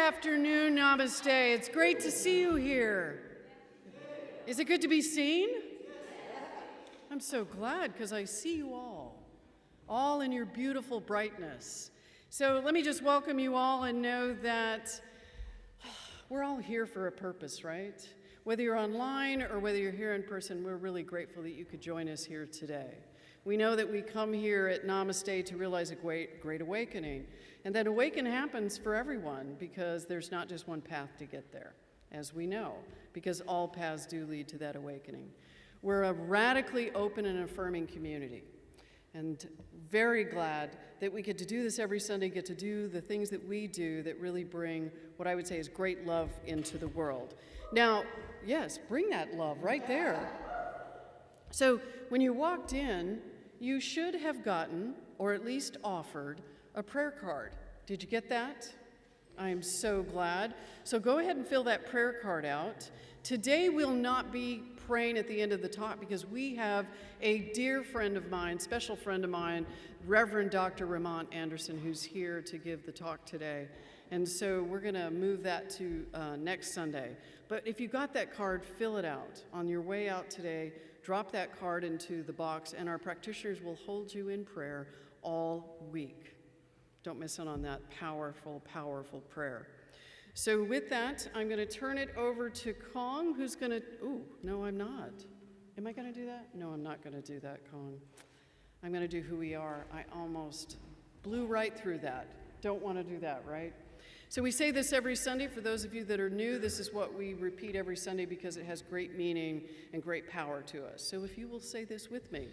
afternoon, Namaste. It's great to see you here. Is it good to be seen? I'm so glad because I see you all in your beautiful brightness. So let me just welcome you all and know that we're all here for a purpose, right? Whether you're online or whether you're here in person, we're really grateful that you could join us here today. We know that we come here at Namasté to realize a great awakening, and that awakening happens for everyone because there's not just one path to get there, as we know, because all paths do lead to that awakening. We're a radically open and affirming community, and very glad that we get to do this every Sunday, get to do the things that we do that really bring what I would say is great love into the world. Now, yes, bring that love right there. So when you walked in, you should have gotten, or at least offered, a prayer card. Did you get that? I am so glad. So go ahead and fill that prayer card out. Today we'll not be praying at the end of the talk because we have a dear friend of mine, special friend of mine, Reverend Dr. Ramon Anderson, who's here to give the talk today. And so we're going to move that to next Sunday. But if you got that card, fill it out. On your way out today, drop that card into the box, and our practitioners will hold you in prayer all week. Don't miss out on that powerful, powerful prayer. So with that, I'm going to turn it over to Kong, who's going to, no, I'm not. Am I going to do that? No, I'm not going to do that, Kong. I'm going to do Who We Are. I almost blew right through that. Don't want to do that, right? So we say this every Sunday. For those of you that are new, this is what we repeat every Sunday because it has great meaning and great power to us. So if you will say this with me.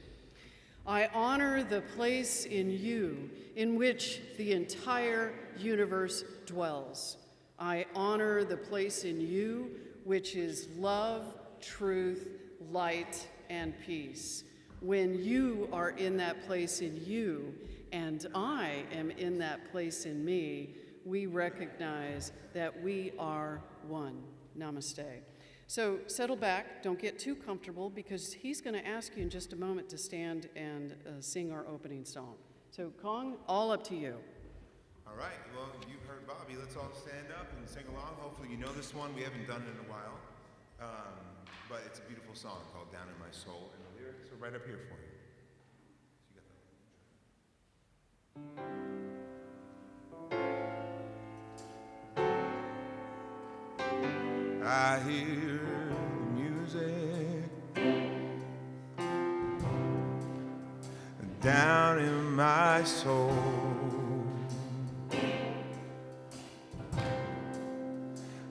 I honor the place in you in which the entire universe dwells. I honor the place in you which is love, truth, light, and peace. When you are in that place in you, and I am in that place in me, we recognize that we are one. Namaste. So settle back, don't get too comfortable, because he's going to ask you in just a moment to stand and sing our opening song. So Kong, all up to you. All right, well, you've heard Bobby. Let's all stand up and sing along. Hopefully you know this one. We haven't done it in a while, but it's a beautiful song called Down in My Soul, and the lyrics are right up here for you. I hear the music down in my soul.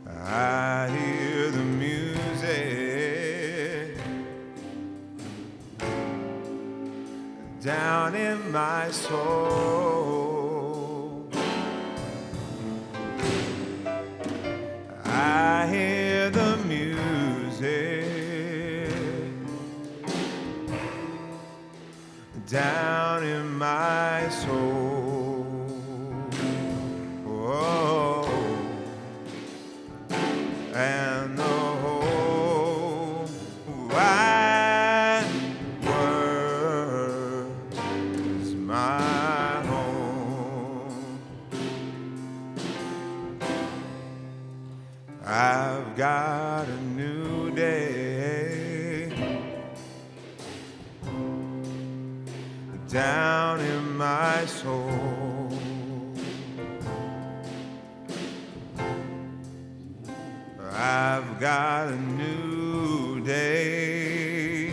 I hear the music down in my soul. I hear the music down in my soul. Oh, and the whole wide world is my home. I've got a new day down in my soul. I've got a new day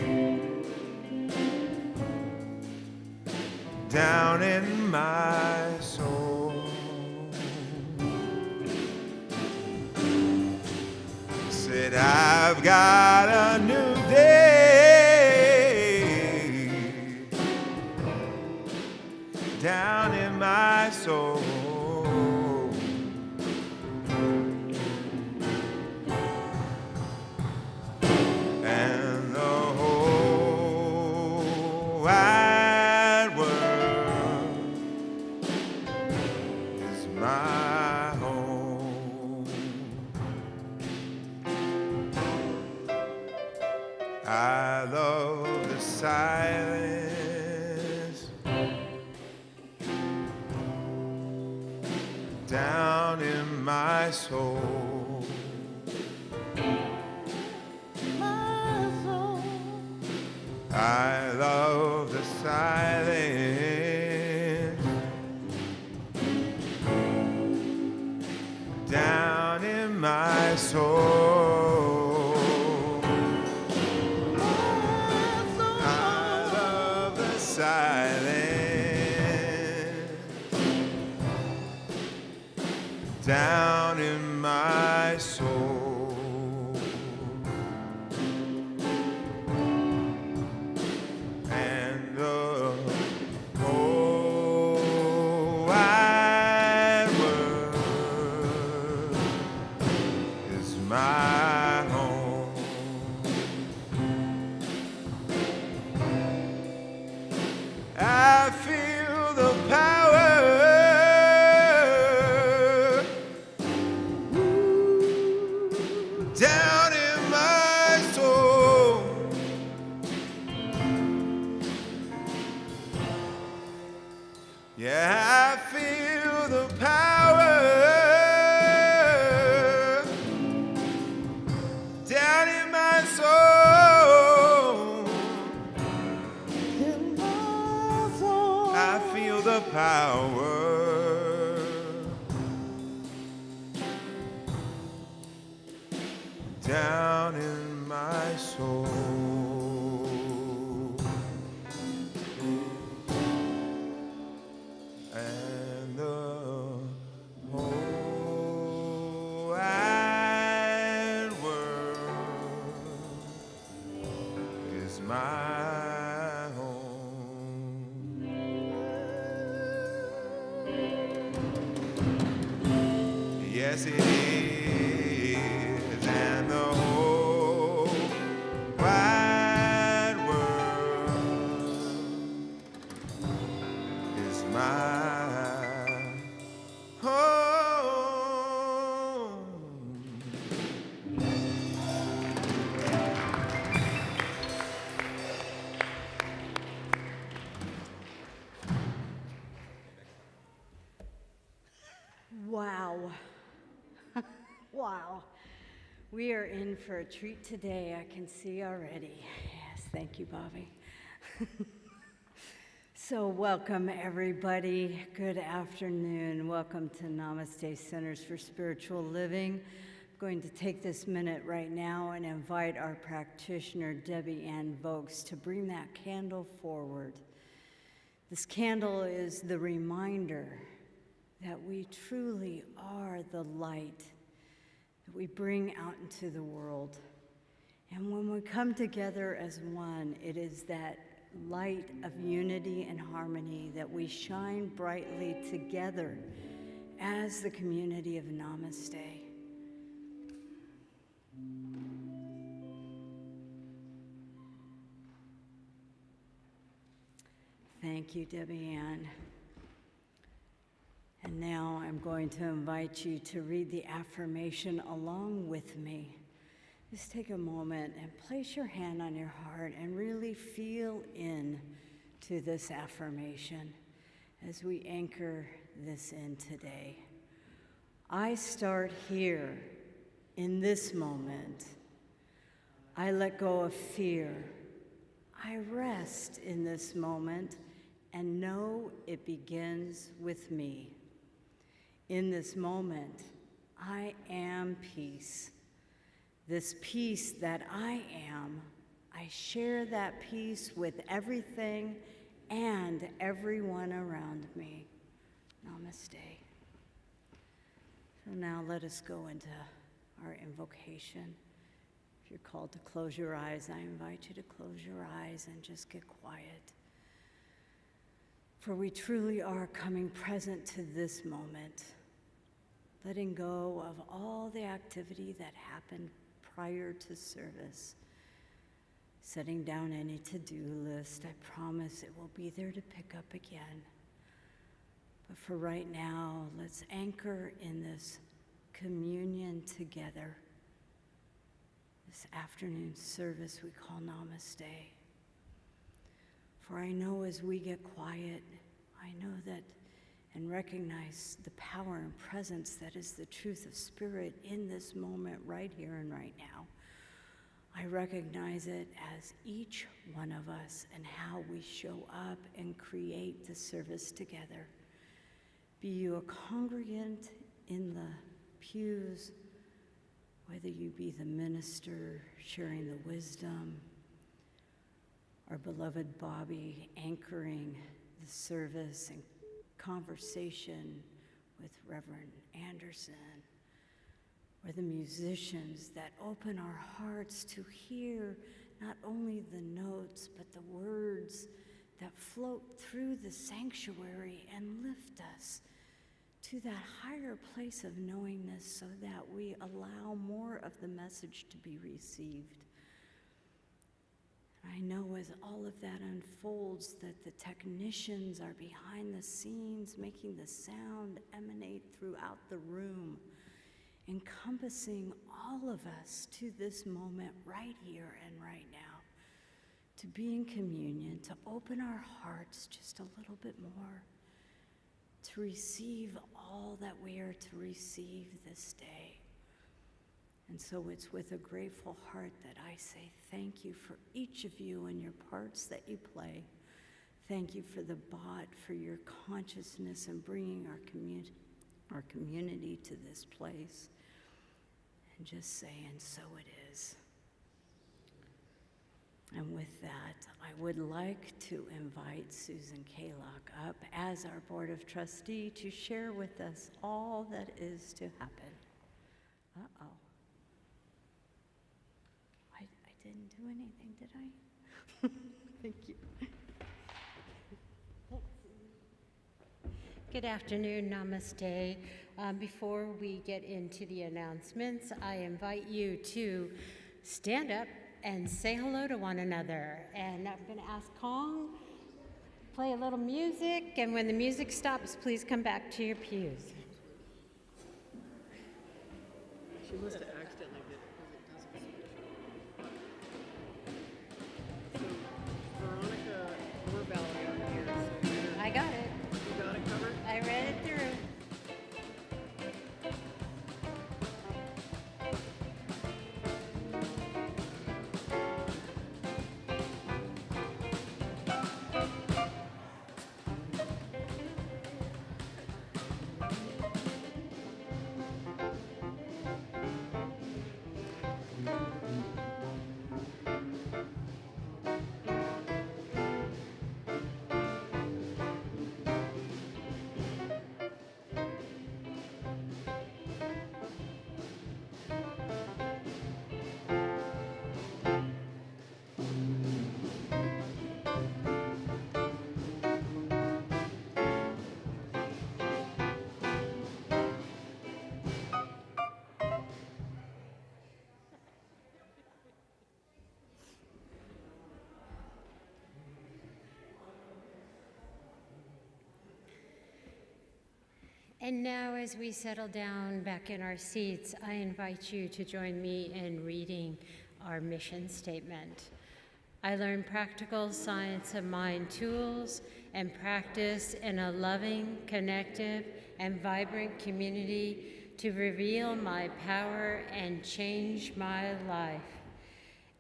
down in my soul. Said I've got a new day down in my soul. And the whole wide world is my home. I love the silence down in my soul. My soul. I love the silence down in my soul. I love the silence down in my soul. And the whole wide world is my home. I feel the power down in my soul. Yeah, I feel the power down in my soul. In my soul. I feel the power down in my soul. And the whole wide world is my home. Yes, it is. And the whole wide world is my home. Wow. Wow. We are in for a treat today, I can see already. Yes, thank you, Bobby. So welcome, everybody. Good afternoon. Welcome to Namasté Centers for Spiritual Living. I'm going to take this minute right now and invite our practitioner, Debbie Ann Vokes, to bring that candle forward. This candle is the reminder that we truly are the light that we bring out into the world. And when we come together as one, it is that light of unity and harmony that we shine brightly together as the community of Namasté. Thank you, Debbie Ann. And now I'm going to invite you to read the affirmation along with me. Just take a moment and place your hand on your heart and really feel in to this affirmation as we anchor this in today. I start here in this moment. I let go of fear. I rest in this moment and know it begins with me. In this moment, I am peace. This peace that I am, I share that peace with everything and everyone around me. Namaste. So now let us go into our invocation. If you're called to close your eyes, I invite you to close your eyes and just get quiet. For we truly are coming present to this moment, letting go of all the activity that happened prior to service, setting down any to-do list. I promise it will be there to pick up again. But for right now, let's anchor in this communion together, this afternoon service we call Namaste. For I know as we get quiet, I know that and recognize the power and presence that is the truth of spirit in this moment, right here and right now. I recognize it as each one of us and how we show up and create the service together. Be you a congregant in the pews, whether you be the minister sharing the wisdom, our beloved Bobby anchoring the service and conversation with Reverend Anderson, or the musicians that open our hearts to hear not only the notes, but the words that float through the sanctuary and lift us to that higher place of knowingness so that we allow more of the message to be received. I know as all of that unfolds that the technicians are behind the scenes making the sound emanate throughout the room, encompassing all of us to this moment right here and right now, to be in communion, to open our hearts just a little bit more, to receive all that we are to receive this day. And so it's with a grateful heart that I say thank you for each of you and your parts that you play. Thank you for the bot, for your consciousness and bringing our community to this place. And just say, and so it is. And with that, I would like to invite Susan Kaylock up as our Board of Trustee to share with us all that is to happen. Uh-oh. I didn't do anything, did I? Thank you. Good afternoon, Namaste. Before we get into the announcements, I invite you to stand up and say hello to one another. And I'm going to ask Kong, play a little music, and when the music stops, please come back to your pews. She must have accidentally did it because it doesn't. So, Veronica or Valerie are here. So I got it. you got it covered? I read it through. And now, as we settle down back in our seats, I invite you to join me in reading our mission statement. I learn practical science of mind tools and practice in a loving, connective, and vibrant community to reveal my power and change my life.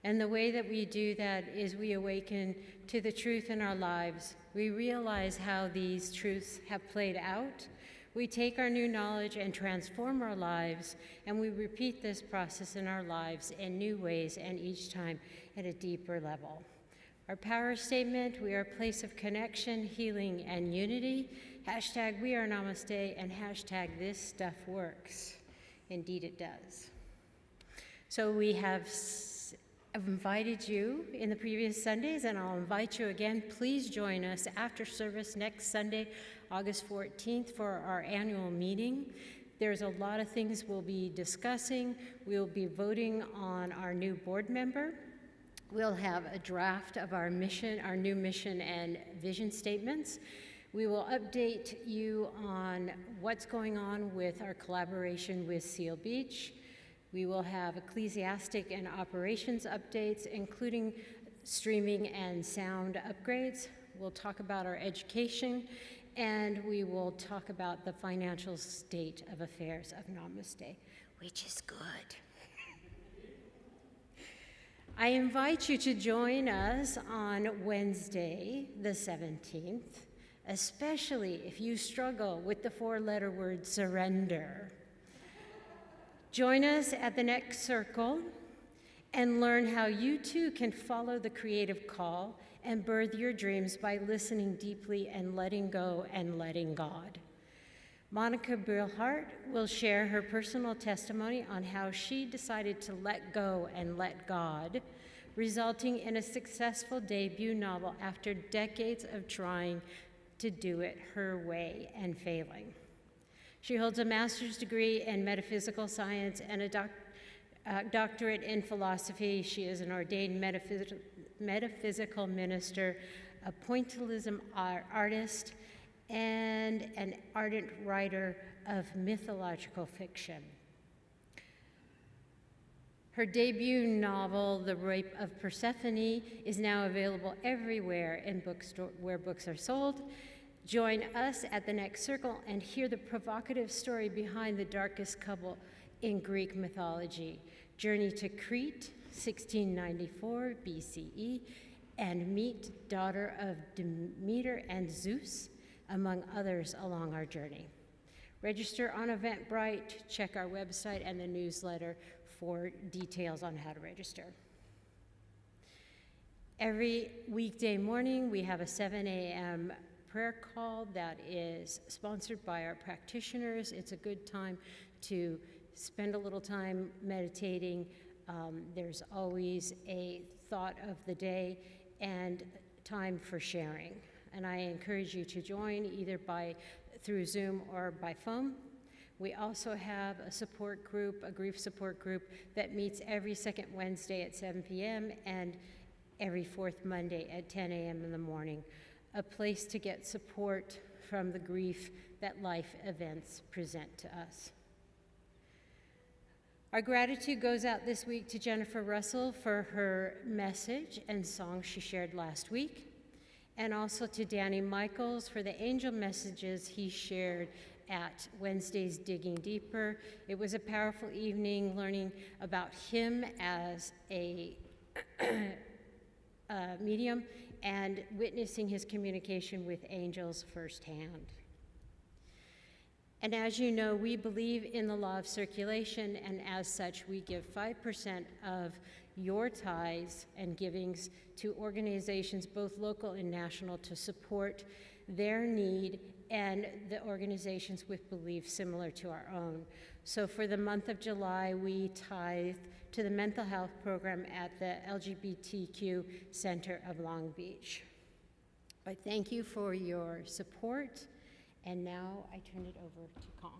And the way that we do that is we awaken to the truth in our lives. We realize how these truths have played out. We take our new knowledge and transform our lives, and we repeat this process in our lives in new ways and each time at a deeper level. Our power statement: we are a place of connection, healing, and unity. Hashtag we are Namaste, and hashtag this stuff works. Indeed it does. So we have invited you in the previous Sundays, and I'll invite you again. Please join us after service next Sunday, August 14th, for our annual meeting. There's a lot of things we'll be discussing. We'll be voting on our new board member. We'll have a draft of our mission, our new mission and vision statements. We will update you on what's going on with our collaboration with Seal Beach. We will have ecclesiastic and operations updates, including streaming and sound upgrades. We'll talk about our education, and we will talk about the financial state of affairs of Namasté, which is good. I invite you to join us on Wednesday, the 17th, especially if you struggle with the four-letter word surrender. Join us at the next circle and learn how you too can follow the creative call and birth your dreams by listening deeply and letting go and letting God. Monica Brilhart will share her personal testimony on how she decided to let go and let God, resulting in a successful debut novel after decades of trying to do it her way and failing. She holds a master's degree in metaphysical science and a doctorate in philosophy. She is an ordained metaphysical minister, a pointillism artist, and an ardent writer of mythological fiction. Her debut novel, The Rape of Persephone, is now available everywhere in where books are sold. Join us at the next circle and hear the provocative story behind the darkest couple in Greek mythology. Journey to Crete, 1694 BCE, and meet daughter of Demeter and Zeus, among others along our journey. Register on Eventbrite, check our website and the newsletter for details on how to register. Every weekday morning, we have a 7 a.m. prayer call that is sponsored by our practitioners. It's a good time to spend a little time meditating. There's always a thought of the day and time for sharing. And I encourage you to join either through Zoom or by phone. We also have a support group, a grief support group that meets every second Wednesday at 7 p.m. and every fourth Monday at 10 a.m. in the morning, a place to get support from the grief that life events present to us. Our gratitude goes out this week to Jennifer Russell for her message and song she shared last week, and also to Danny Michaels for the angel messages he shared at Wednesday's Digging Deeper. It was a powerful evening learning about him as a medium and witnessing his communication with angels firsthand. And as you know, we believe in the law of circulation, and as such, we give 5% of your tithes and givings to organizations, both local and national, to support their need and the organizations with beliefs similar to our own. So for the month of July, we tithe to the mental health program at the LGBTQ Center of Long Beach. I thank you for your support, and now I turn it over to Kong.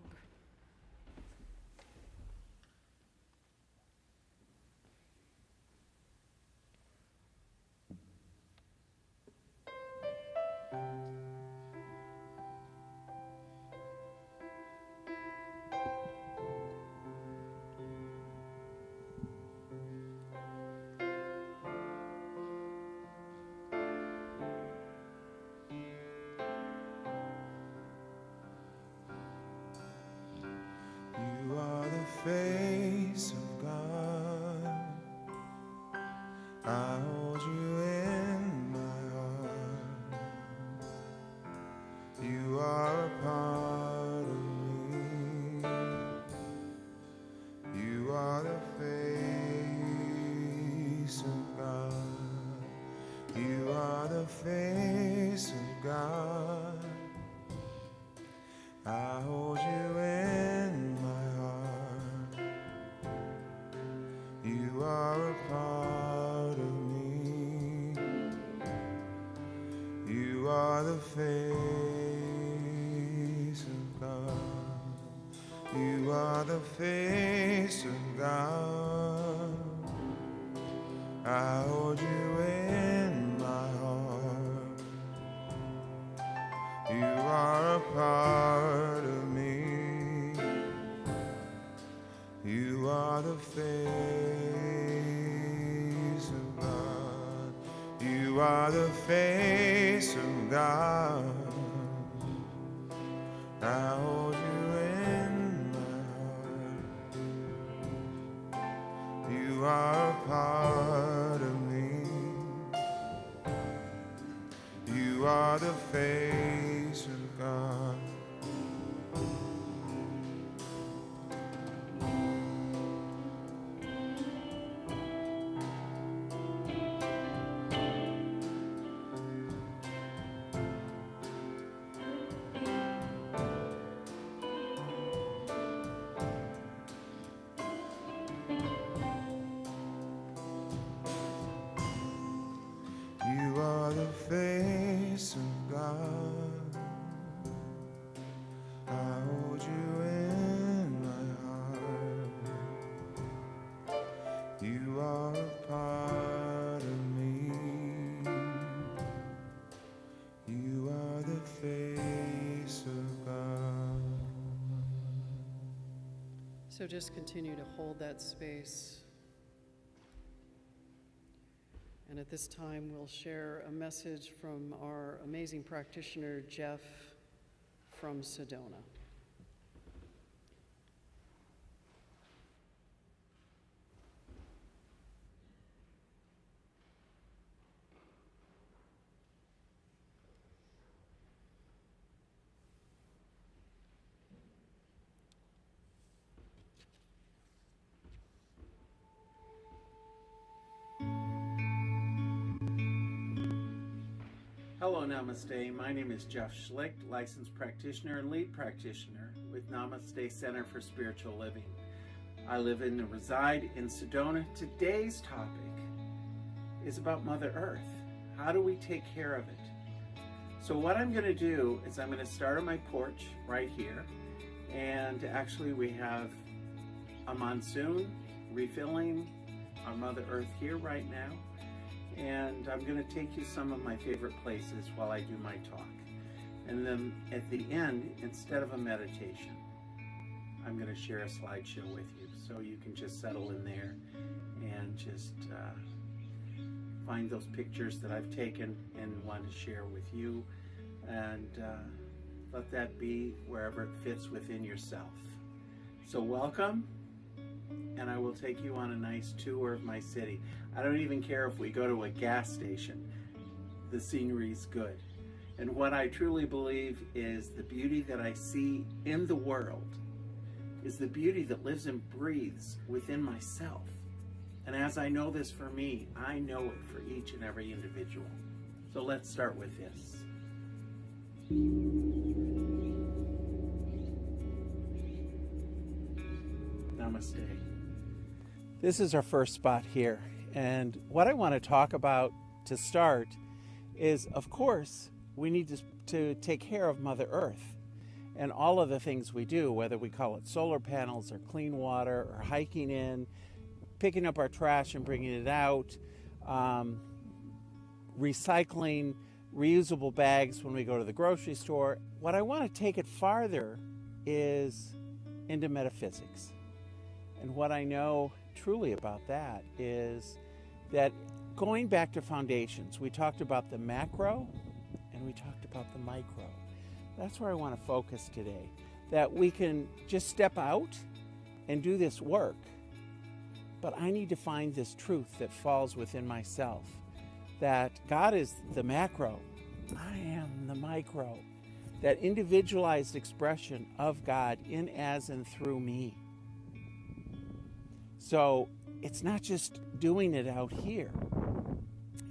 You are the face of God. I hold you in my heart. You are a part of me. You are the face of God. You are the face of God. I hold you in my heart. You are a part of me. You are the face of God. You are the face of God. I hold you in my heart. You are a part of me. You are the face of God. You are the face of God. I hold you in my heart. You are a part of me. You are the face of God. You are the face of God. I hold you in my heart. You are a part of me. You are the face of God. So just continue to hold that space. And at this time, we'll share a message from our amazing practitioner, Jeff, from Sedona. Hello, Namaste. My name is Jeff Schlicht, licensed practitioner and lead practitioner with Namasté Center for Spiritual Living. I live and reside in Sedona. Today's topic is about Mother Earth. How do we take care of it? So what I'm going to do is I'm going to start on my porch right here. And actually we have a monsoon refilling our Mother Earth here right now. And I'm going to take you some of my favorite places while I do my talk. And then at the end, instead of a meditation, I'm going to share a slideshow with you so you can just settle in there and just find those pictures that I've taken and want to share with you, and let that be wherever it fits within yourself. So welcome. And I will take you on a nice tour of my city. I don't even care if we go to a gas station. The scenery's good. And what I truly believe is the beauty that I see in the world is the beauty that lives and breathes within myself. And as I know this for me, I know it for each and every individual. So let's start with this. Namaste. This is our first spot here, and what I want to talk about to start is, of course, we need to take care of Mother Earth and all of the things we do, whether we call it solar panels or clean water or hiking in, picking up our trash and bringing it out, recycling reusable bags when we go to the grocery store. What I want to take it farther is into metaphysics. And what I know truly about that is that going back to foundations, we talked about the macro and we talked about the micro. That's where I want to focus today, that we can just step out and do this work, but I need to find this truth that falls within myself, that God is the macro, I am the micro, that individualized expression of God in, as, and through me. So it's not just doing it out here.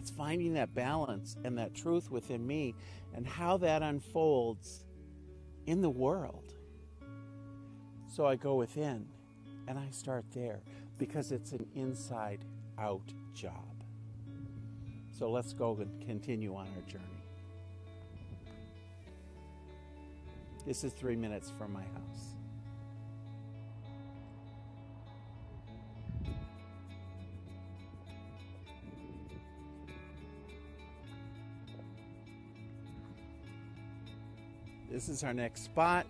It's finding that balance and that truth within me and how that unfolds in the world. So I go within and I start there because it's an inside out job. So let's go and continue on our journey. This is 3 minutes from my house. This is our next spot.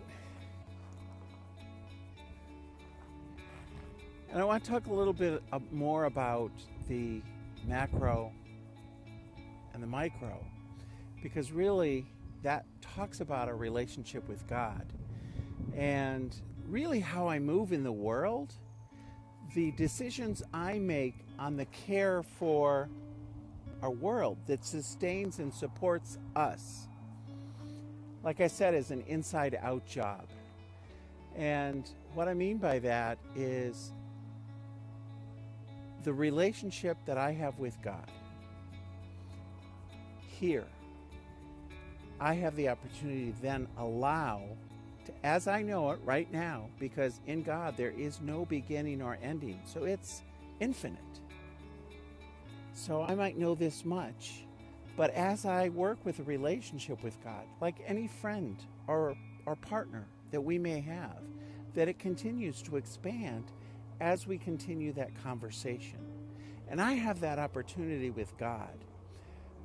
And I want to talk a little bit more about the macro and the micro, because really that talks about a relationship with God. And really how I move in the world, the decisions I make on the care for our world that sustains and supports us, like I said, is an inside-out job. And what I mean by that is the relationship that I have with God. Here, I have the opportunity to then allow, as I know it right now, because in God there is no beginning or ending, so it's infinite. So I might know this much, but as I work with a relationship with God, like any friend or partner that we may have, that it continues to expand as we continue that conversation. And I have that opportunity with God.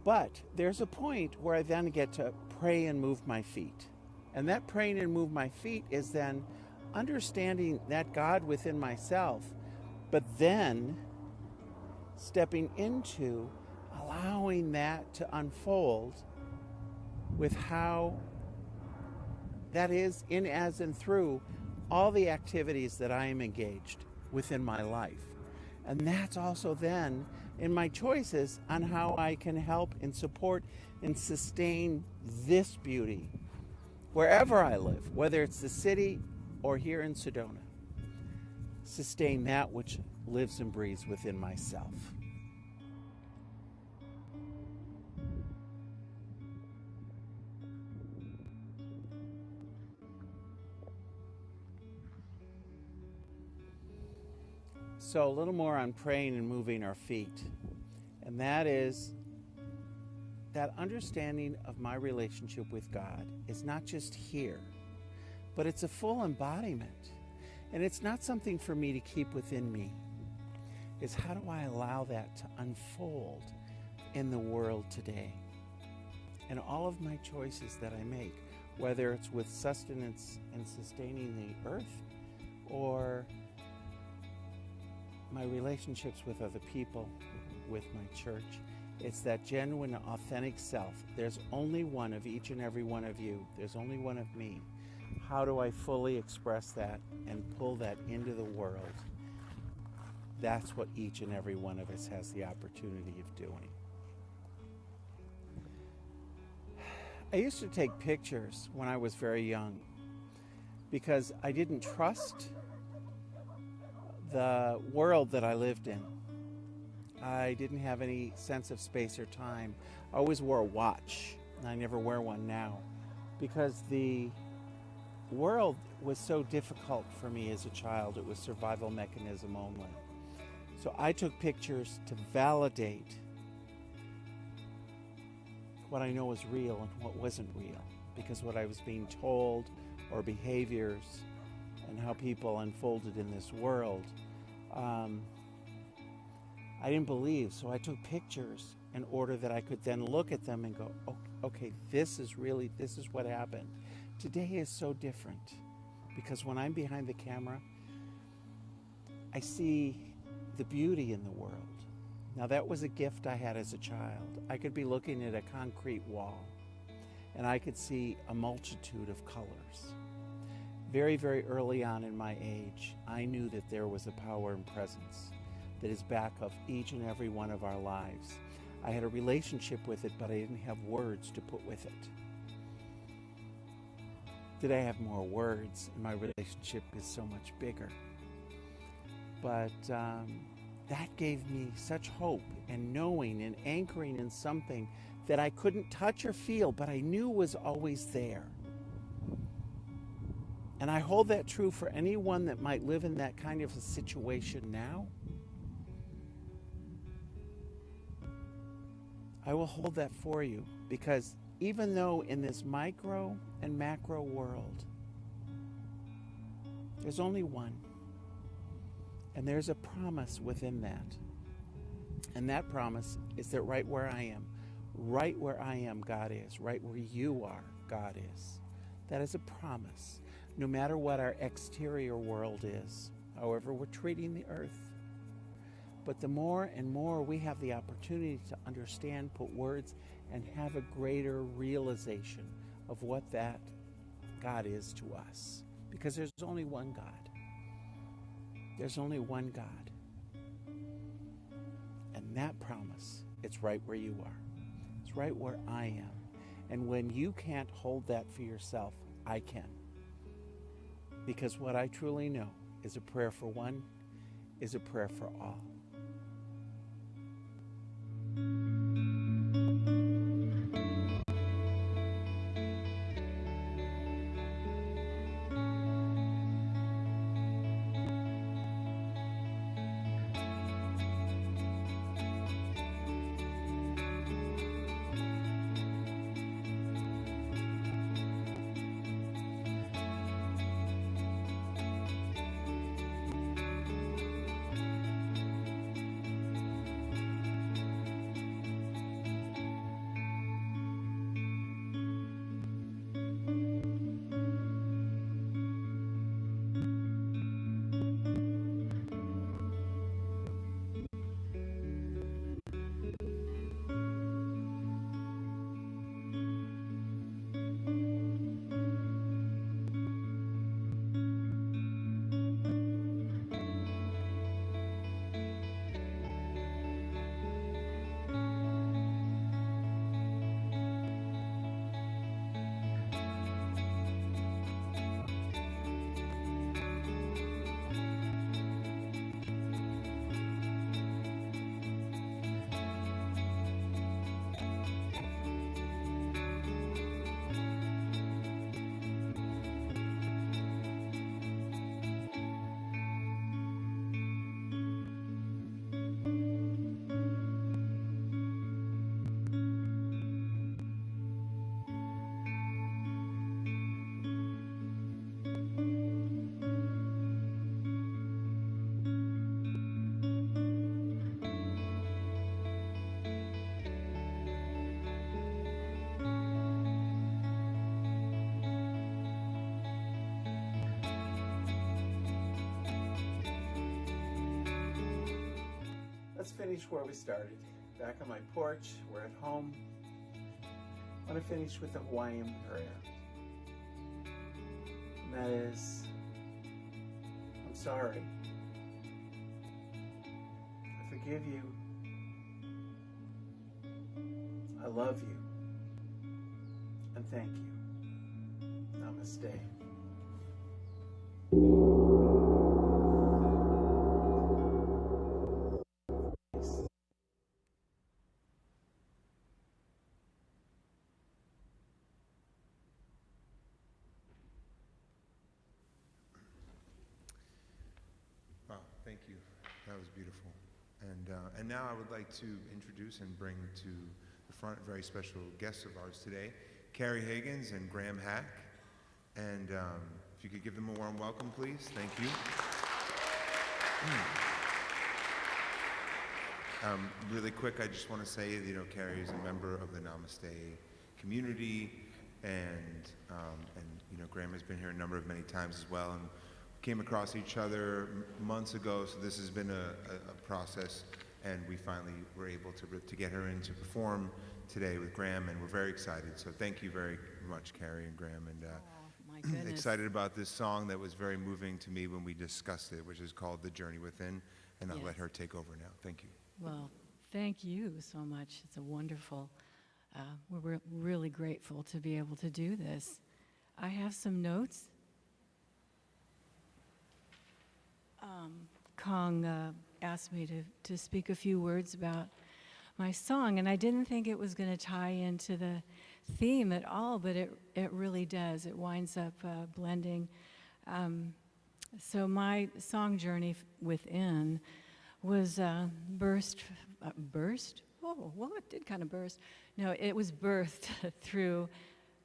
But there's a point where I then get to pray and move my feet. And that praying and move my feet is then understanding that God within myself, but then stepping into allowing that to unfold with how that is in, as, and through all the activities that I am engaged within my life. And that's also then in my choices on how I can help and support and sustain this beauty wherever I live, whether it's the city or here in Sedona. Sustain that which lives and breathes within myself. So a little more on praying and moving our feet. And that is that understanding of my relationship with God is not just here, but it's a full embodiment. And it's not something for me to keep within me. It's how do I allow that to unfold in the world today? And all of my choices that I make, whether it's with sustenance and sustaining the earth or my relationships with other people, with my church, it's that genuine, authentic self. There's only one of each and every one of you. There's only one of me. How do I fully express that and pull that into the world? That's what each and every one of us has the opportunity of doing. I used to take pictures when I was very young because I didn't trust the world that I lived in. I didn't have any sense of space or time. I always wore a watch, and I never wear one now because the world was so difficult for me as a child. It was survival mechanism only. So I took pictures to validate what I know was real and what wasn't real, because what I was being told or behaviors and how people unfolded in this world, I didn't believe. So I took pictures in order that I could then look at them and go, okay, this is what happened. Today is so different because when I'm behind the camera, I see the beauty in the world. Now that was a gift I had as a child. I could be looking at a concrete wall and I could see a multitude of colors. Very, very early on in my age, I knew that there was a power and presence that is back of each and every one of our lives. I had a relationship with it, but I didn't have words to put with it. Today I have more words, and my relationship is so much bigger. But that gave me such hope and knowing and anchoring in something that I couldn't touch or feel, but I knew was always there. And I hold that true for anyone that might live in that kind of a situation now. I will hold that for you because even though in this micro and macro world, there's only one. And there's a promise within that. And that promise is that right where I am, God is. Right where you are, God is. That is a promise. No matter what our exterior world is, however we're treating the earth. But the more and more we have the opportunity to understand, put words, and have a greater realization of what that God is to us. Because there's only one God. There's only one God. And that promise, it's right where you are. It's right where I am. And when you can't hold that for yourself, I can. Because what I truly know is a prayer for one is a prayer for all. Let's finish where we started. Back on my porch, we're at home. I want to finish with a Hawaiian prayer. And that is, I'm sorry. I forgive you. I love you. And thank you. Namaste. Wow, thank you. That was beautiful. And now I would like to introduce and bring to the front very special guests of ours today, Carrie Higgins and Graham Hack. And if you could give them a warm welcome, please. Thank you. Really quick, I just want to say, Carrie is a member of the Namasté community, and Graham has been here many times as well, and came across each other months ago, so this has been a process, and we finally were able to get her in to perform today with Graham, and we're very excited. So thank you very much, Carrie and Graham, and My goodness. excited about this song that was very moving to me when we discussed it, which is called The Journey Within, and I'll let Yes. her take over now. Thank you. Well, thank you so much. It's a wonderful, we're really grateful to be able to do this. I have some notes. Kong asked me to speak a few words about my song, and I didn't think it was going to tie into the theme at all, but it really does. It winds up blending. So my song journey within was burst? Oh, well, it did kind of burst. No, it was birthed through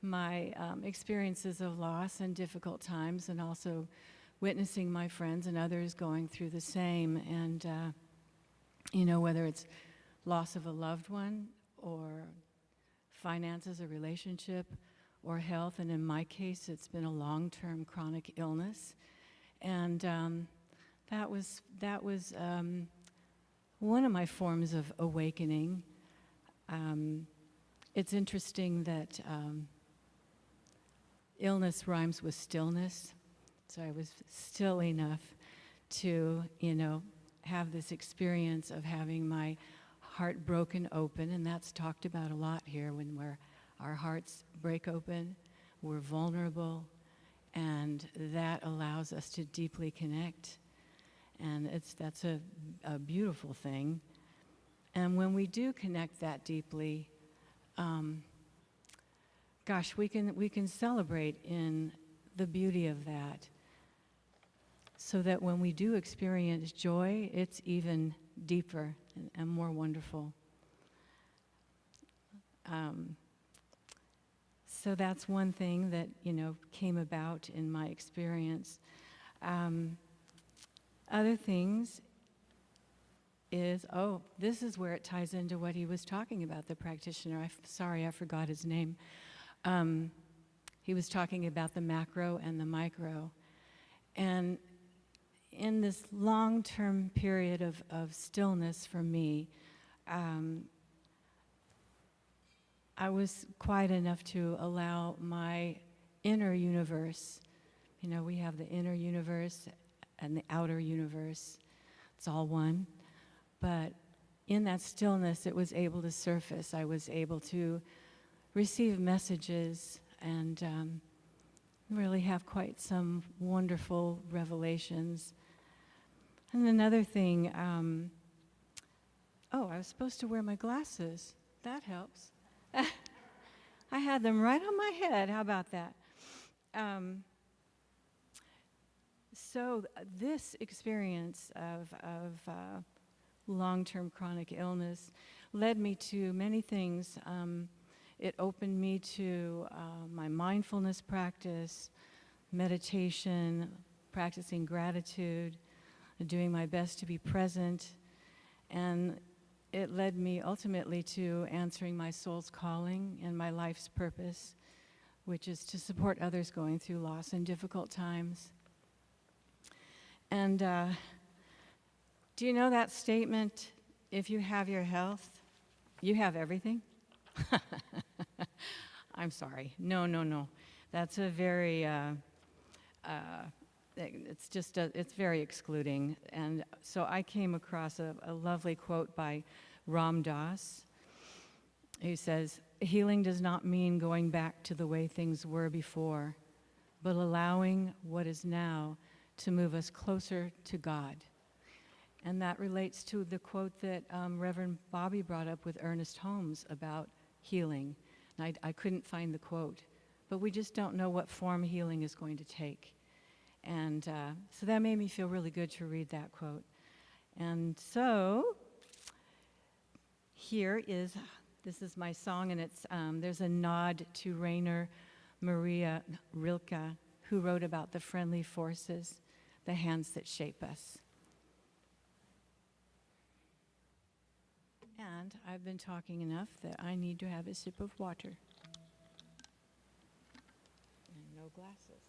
my experiences of loss and difficult times, and also witnessing my friends and others going through the same. And, whether it's loss of a loved one or finances, a relationship, or health, and in my case, it's been a long-term chronic illness. And that was one of my forms of awakening. It's interesting that illness rhymes with stillness. So I was still enough to, have this experience of having my heart broken open, and that's talked about a lot here when our hearts break open, we're vulnerable, and that allows us to deeply connect. And that's a beautiful thing. And when we do connect that deeply, we can celebrate in the beauty of that, so that when we do experience joy, it's even deeper and more wonderful. So that's one thing that, came about in my experience. Other things is, this is where it ties into what he was talking about, the practitioner. Sorry, I forgot his name. He was talking about the macro and the micro. And in this long-term period of stillness for me, I was quiet enough to allow my inner universe, we have the inner universe and the outer universe. It's all one. But in that stillness, it was able to surface. I was able to receive messages and really have quite some wonderful revelations. And another thing, I was supposed to wear my glasses. That helps. I had them right on my head. How about that? So this experience of long-term chronic illness led me to many things. It opened me to my mindfulness practice, meditation, practicing gratitude, doing my best to be present, and it led me ultimately to answering my soul's calling and my life's purpose, which is to support others going through loss and difficult times. And do you know that statement, if you have your health, you have everything? I'm sorry. No. That's a very, it's very excluding. And so I came across a lovely quote by Ram Dass, who says, "Healing does not mean going back to the way things were before, but allowing what is now to move us closer to God." And that relates to the quote that Reverend Bobby brought up with Ernest Holmes about healing. And I couldn't find the quote, but we just don't know what form healing is going to take. And so that made me feel really good to read that quote. And so this is my song, and it's there's a nod to Rainer Maria Rilke, who wrote about the friendly forces, the hands that shape us. And I've been talking enough that I need to have a sip of water. And no glasses.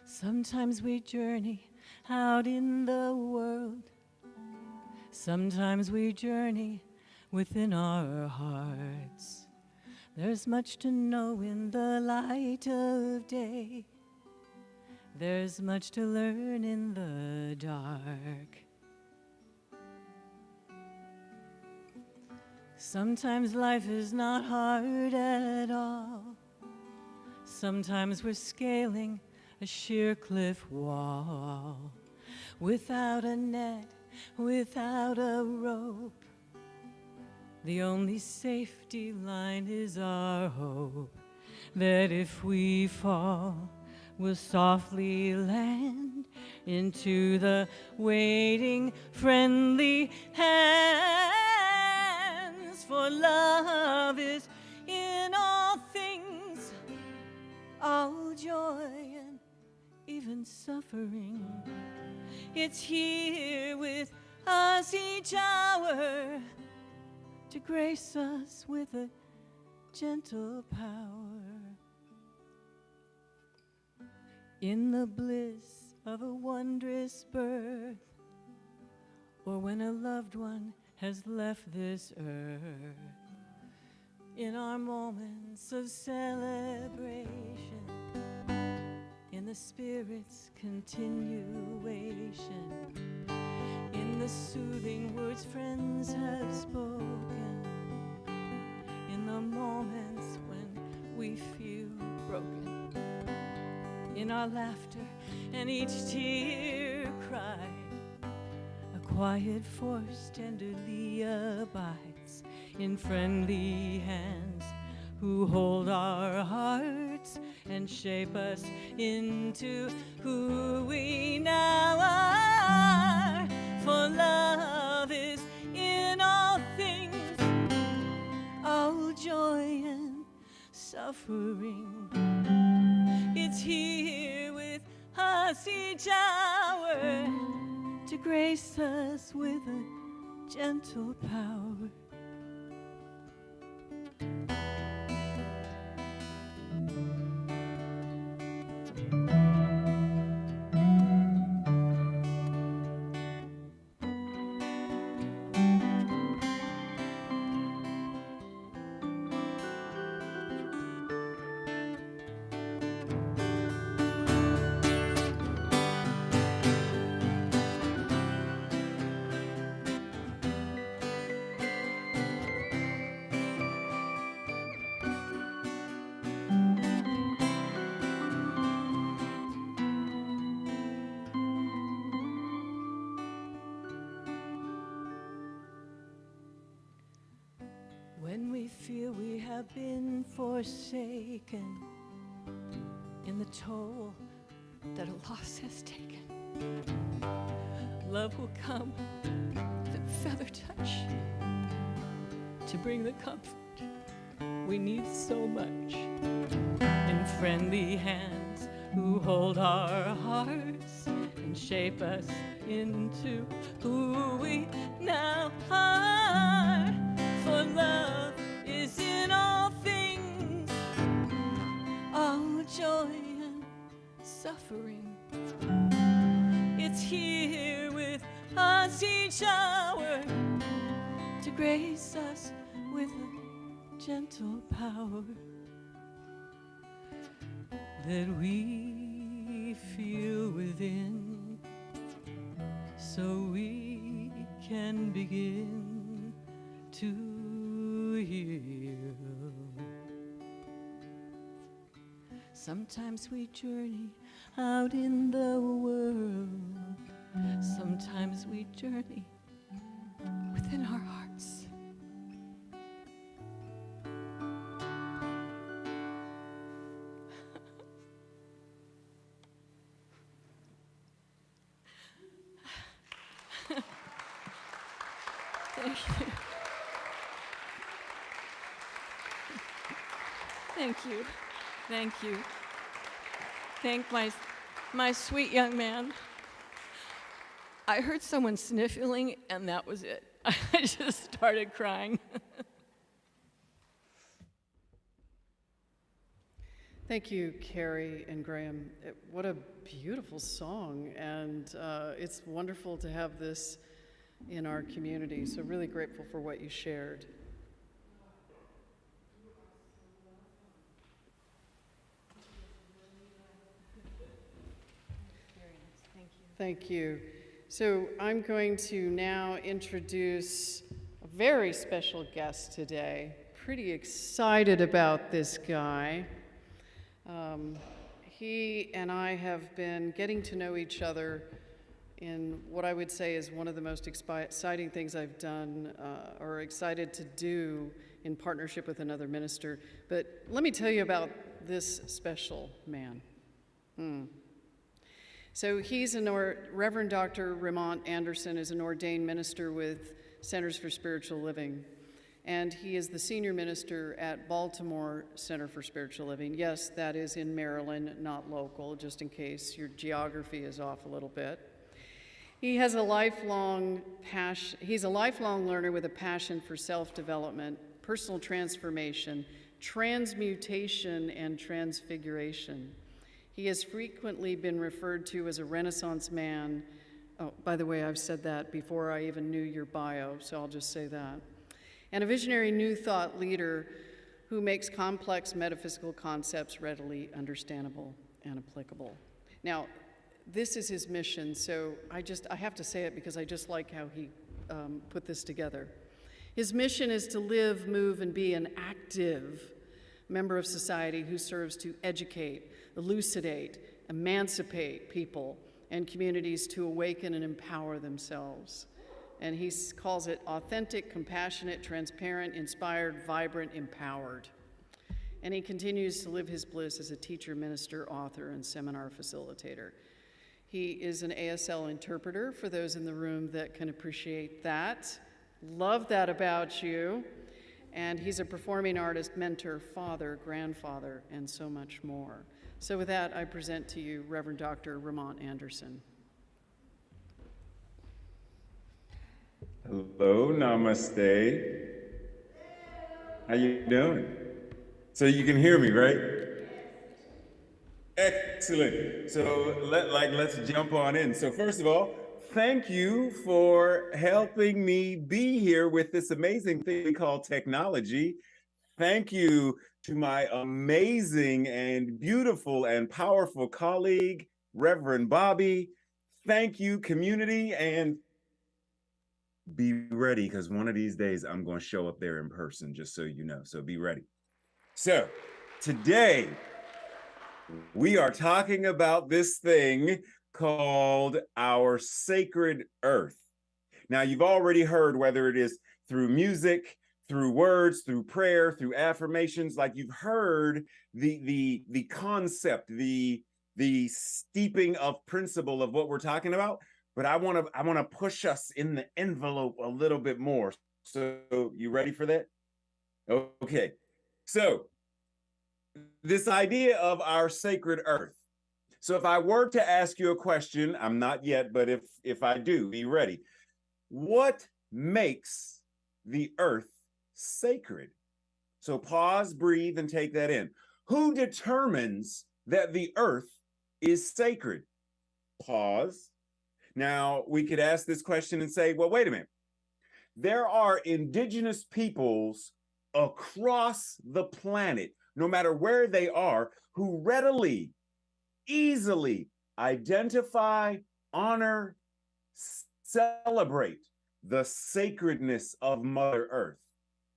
Sometimes we journey out in the world. Sometimes we journey within our hearts. There's much to know in the light of day. There's much to learn in the dark. Sometimes life is not hard at all. Sometimes we're scaling a sheer cliff wall, without a net, without a rope. The only safety line is our hope, that if we fall, we'll softly land into the waiting, friendly hands. For love is in all things, all joy and even suffering. It's here with us each hour to grace us with a gentle power. In the bliss of a wondrous birth, or when a loved one has left this earth, in our moments of celebration, in the Spirit's continuation, in the soothing words friends have spoken, in the moments when we feel broken, in our laughter and each tear cried, a quiet force tenderly abides in friendly hands who hold our hearts and shape us into who we now are. For love is in all things, all joy and suffering. It's here with us each hour to grace us with a gentle power. When we feel we have been forsaken, in the toll that a loss has taken, love will come with a feather touch to bring the comfort we need so much. In friendly hands who hold our hearts and shape us into who we now are. For love is in all things, all joy and suffering. It's here with us each hour to grace us with a gentle power that we feel within, so we can begin to heal. Sometimes we journey out in the world, sometimes we journey within our hearts. Thank you. Thank you. Thank you. Thank my sweet young man. I heard someone sniffling, and that was it. I just started crying. Thank you, Carrie and Graham. What a beautiful song, and it's wonderful to have this in our community, so really grateful for what you shared. Thank you. So I'm going to now introduce a very special guest today. Pretty excited about this guy. he and I have been getting to know each other in what I would say is one of the most exciting things I've done or excited to do in partnership with another minister. But let me tell you about this special man. So he's Reverend Dr. Ramont Anderson is an ordained minister with Centers for Spiritual Living. And he is the senior minister at Baltimore Center for Spiritual Living. Yes, that is in Maryland, not local, just in case your geography is off a little bit. He has a lifelong passion. He's a lifelong learner with a passion for self-development, personal transformation, transmutation, and transfiguration. He has frequently been referred to as a Renaissance man. Oh, by the way, I've said that before I even knew your bio, so I'll just say that. And a visionary New Thought leader who makes complex metaphysical concepts readily understandable and applicable. Now, this is his mission, so I have to say it because I just like how he put this together. His mission is to live, move, and be an active member of society who serves to educate, elucidate, emancipate people and communities to awaken and empower themselves. And he calls it authentic, compassionate, transparent, inspired, vibrant, empowered. And he continues to live his bliss as a teacher, minister, author, and seminar facilitator. He is an ASL interpreter for those in the room that can appreciate that. Love that about you. And he's a performing artist, mentor, father, grandfather, and so much more. So with that, I present to you Reverend Dr. Ramont Anderson. Hello, Namasté. How you doing? So you can hear me, right? Excellent. So let's jump on in. So first of all, thank you for helping me be here with this amazing thing we call technology. Thank you to my amazing and beautiful and powerful colleague, Reverend Bobby. Thank you, community, and be ready, because one of these days I'm going to show up there in person, just so you know. So be ready. So today we are talking about this thing called our sacred earth. Now, you've already heard, whether it is through music, through words, through prayer, through affirmations, like you've heard the concept, the steeping of principle of what we're talking about. But I want to push us in the envelope a little bit more. So you ready for that? Okay. So this idea of our sacred earth. So if I were to ask you a question, I'm not yet, but if I do, be ready. What makes the earth sacred? So pause, breathe, and take that in. Who determines that the earth is sacred? Pause. Now, we could ask this question and say, well, wait a minute. There are indigenous peoples across the planet, no matter where they are, who readily, easily identify, honor, celebrate the sacredness of Mother Earth.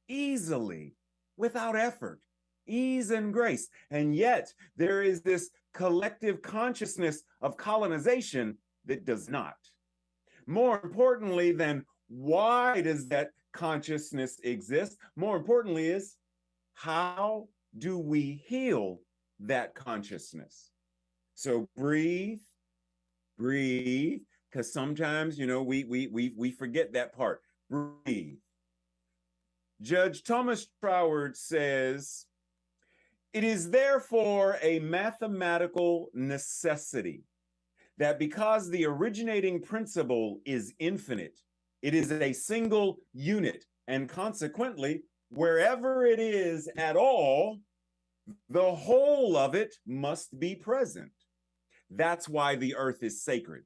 Easily, without effort, ease and grace. And yet, there is this collective consciousness of colonization that does not. More importantly than why does that consciousness exist, more importantly is how do we heal that consciousness? So breathe, because sometimes, we forget that part. Breathe. Judge Thomas Troward says, it is therefore a mathematical necessity that because the originating principle is infinite, it is a single unit, and consequently, wherever it is at all, the whole of it must be present. That's why the earth is sacred.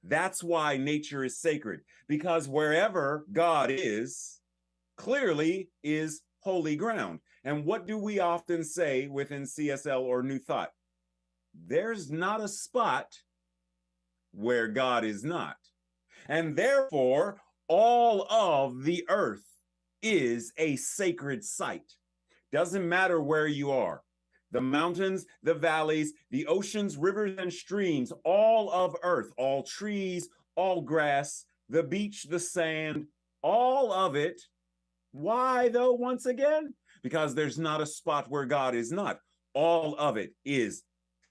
That's why nature is sacred, because wherever God is, clearly is holy ground. And what do we often say within CSL or New Thought? There's not a spot where God is not. And therefore, all of the earth is a sacred site. Doesn't matter where you are. The mountains, the valleys, the oceans, rivers, and streams, all of earth, all trees, all grass, the beach, the sand, all of it. Why, though, once again? Because there's not a spot where God is not. All of it is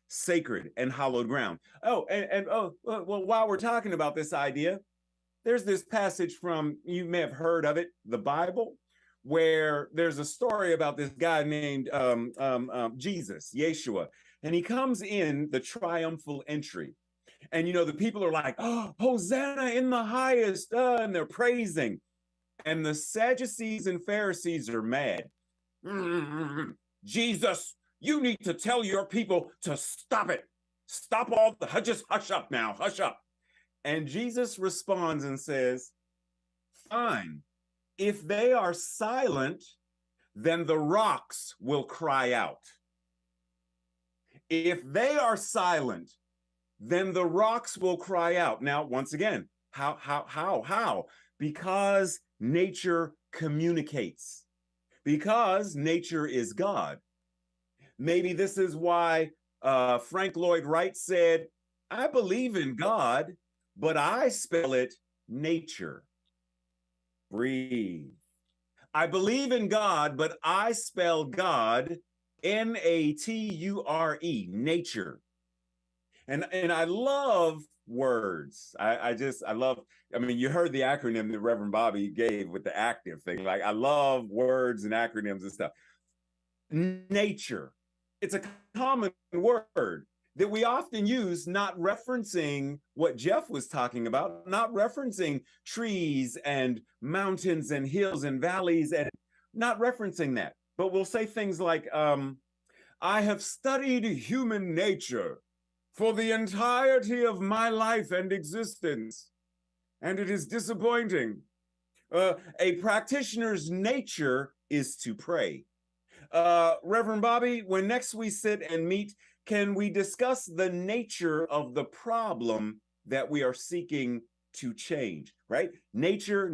sacred and hallowed ground. Well, while we're talking about this idea, there's this passage from, you may have heard of it, the Bible, where there's a story about this guy named Jesus, Yeshua, and he comes in the triumphal entry. And, the people are like, oh, Hosanna in the highest, and they're praising. And the Sadducees and Pharisees are mad. Jesus, you need to tell your people to stop it. Stop all the, just hush up now, hush up. And Jesus responds and says, fine. If they are silent, then the rocks will cry out. If they are silent, then the rocks will cry out. Now, once again, how? Because nature communicates. Because nature is God. Maybe this is why Frank Lloyd Wright said, I believe in God, but I spell it nature. Breathe. I believe in God, but I spell God Nature, nature. And I love words. I mean, you heard the acronym that Reverend Bobby gave with the active thing. Like, I love words and acronyms and stuff. Nature. It's a common word that we often use, not referencing what Jeff was talking about, not referencing trees and mountains and hills and valleys, and not referencing that. But we'll say things like, I have studied human nature for the entirety of my life and existence, and it is disappointing. A practitioner's nature is to pray. Reverend Bobby, when next we sit and meet, can we discuss the nature of the problem that we are seeking to change, right? Nature.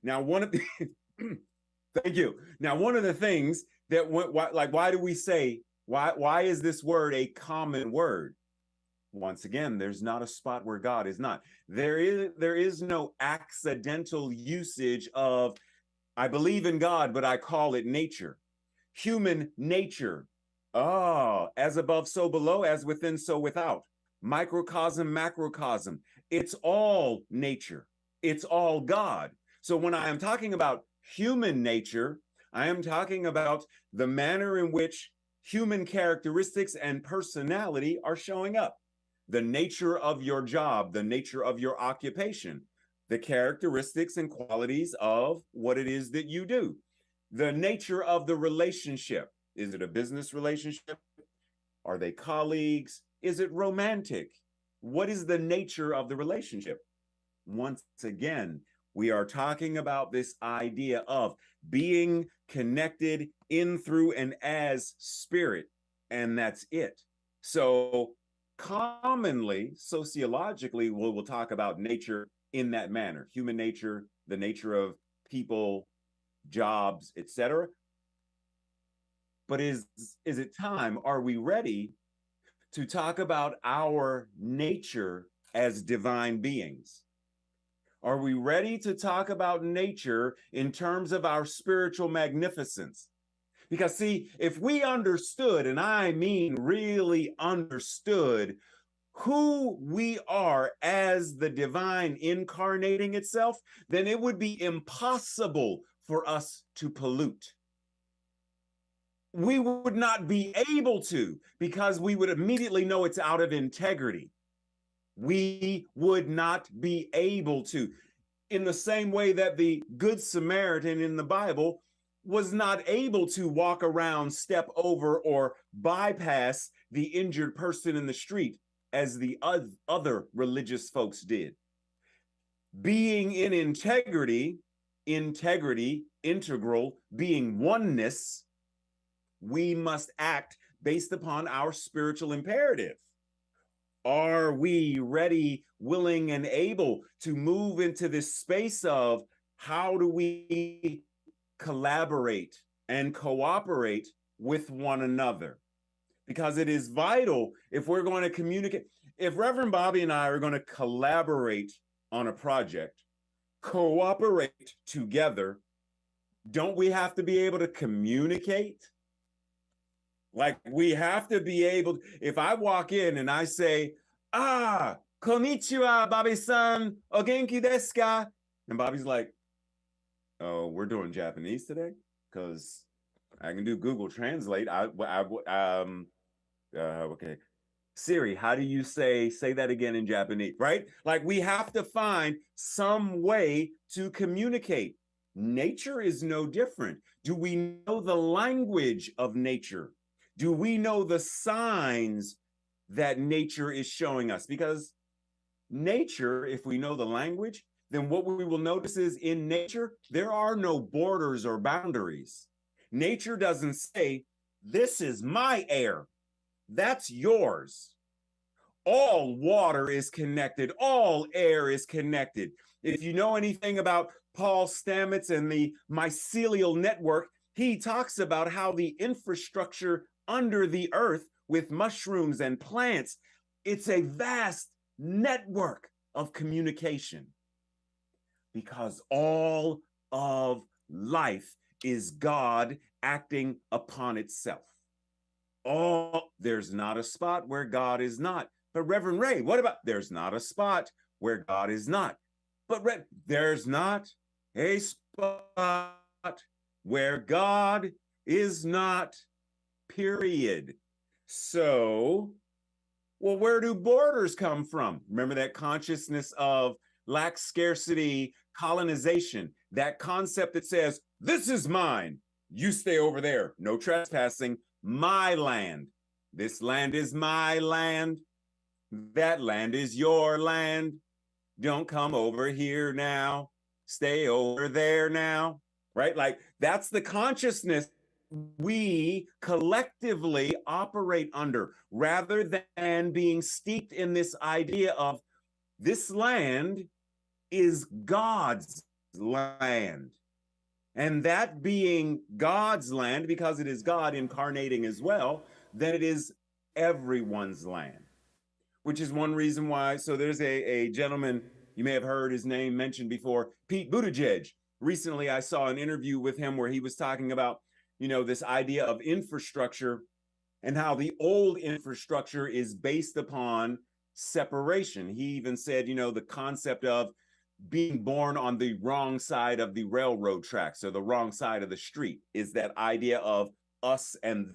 Now, thank you. Now, one of the things that, why do we say, why is this word a common word? Once again, there's not a spot where God is not. There is no accidental usage of, I believe in God, but I call it nature. Human nature. Oh, as above, so below, as within, so without. Microcosm, macrocosm. It's all nature. It's all God. So when I am talking about human nature, I am talking about the manner in which human characteristics and personality are showing up. The nature of your job, the nature of your occupation, the characteristics and qualities of what it is that you do, the nature of the relationship. Is it a business relationship? Are they colleagues? Is it romantic? What is the nature of the relationship? Once again, we are talking about this idea of being connected in, through, and as spirit, and that's it. So commonly, sociologically, we'll talk about nature in that manner, human nature, the nature of people, jobs, etc. But is it time? Are we ready to talk about our nature as divine beings? Are we ready to talk about nature in terms of our spiritual magnificence? Because see, if we understood, and I mean really understood, who we are as the divine incarnating itself, then it would be impossible for us to pollute. We would not be able to, because we would immediately know it's out of integrity. We would not be able to. In the same way that the Good Samaritan in the Bible was not able to walk around, step over, or bypass the injured person in the street as the other religious folks did. Being in integrity, integral, being oneness, we must act based upon our spiritual imperative. Are we ready, willing, and able to move into this space of how do we collaborate and cooperate with one another, because it is vital if we're going to communicate. If Reverend Bobby and I are going to collaborate on a project, cooperate together, don't we have to be able to communicate? Like, we have to be able, if I walk in and I say, konnichiwa, Bobby-san, o genki desu ka? And Bobby's like, oh, we're doing Japanese today? Because I can do Google Translate. Okay. Siri, how do you say that again in Japanese, right? Like, we have to find some way to communicate. Nature is no different. Do we know the language of nature? Do we know the signs that nature is showing us? Because nature, if we know the language, then what we will notice is in nature, there are no borders or boundaries. Nature doesn't say, this is my air, that's yours. All water is connected, all air is connected. If you know anything about Paul Stamets and the mycelial network, he talks about how the infrastructure under the earth with mushrooms and plants, it's a vast network of communication, because all of life is God acting upon itself. There's not a spot where God is not. But Reverend Ray, what about there's not a spot where God is not? But there's not a spot where God is not, period. So, well, where do borders come from? Remember that consciousness of lack, scarcity, colonization, that concept that says, this is mine, you stay over there, no trespassing, my land. This land is my land. That land is your land. Don't come over here now. Stay over there now, right? Like, that's the consciousness we collectively operate under, rather than being steeped in this idea of this land is God's land. And that being God's land, because it is God incarnating as well, then it is everyone's land, which is one reason why. So there's a gentleman, you may have heard his name mentioned before, Pete Buttigieg. Recently, I saw an interview with him where he was talking about, this idea of infrastructure and how the old infrastructure is based upon separation. He even said, the concept of being born on the wrong side of the railroad tracks, or the wrong side of the street, is that idea of us and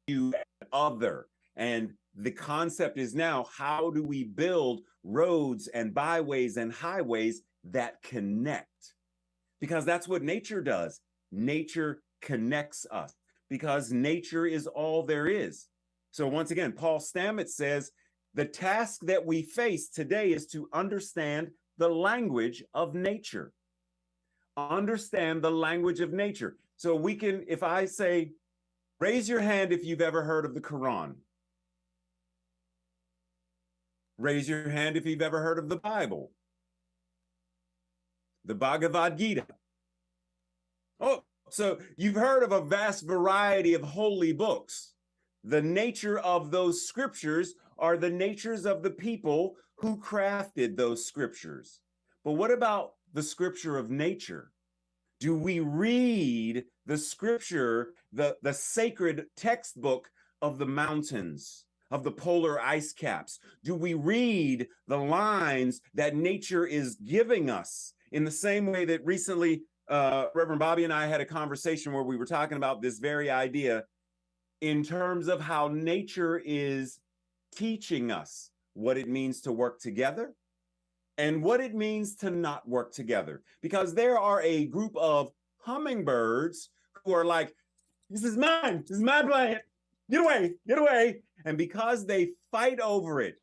you and other. And the concept is now, how do we build roads and byways and highways that connect? Because that's what nature does. Nature connects us, because nature is all there is. So once again, Paul Stamets says, the task that we face today is to understand the language of nature. Understand the language of nature. So we can, if I say, raise your hand if you've ever heard of the Quran. Raise your hand if you've ever heard of the Bible. The Bhagavad Gita. Oh, so you've heard of a vast variety of holy books. The nature of those scriptures are the natures of the people who crafted those scriptures. But what about the scripture of nature? Do we read the scripture, the sacred textbook of the mountains, of the polar ice caps? Do we read the lines that nature is giving us? In the same way that recently, Reverend Bobby and I had a conversation where we were talking about this very idea in terms of how nature is teaching us what it means to work together and what it means to not work together. Because there are a group of hummingbirds who are like, this is mine, this is my plant, get away, get away. And because they fight over it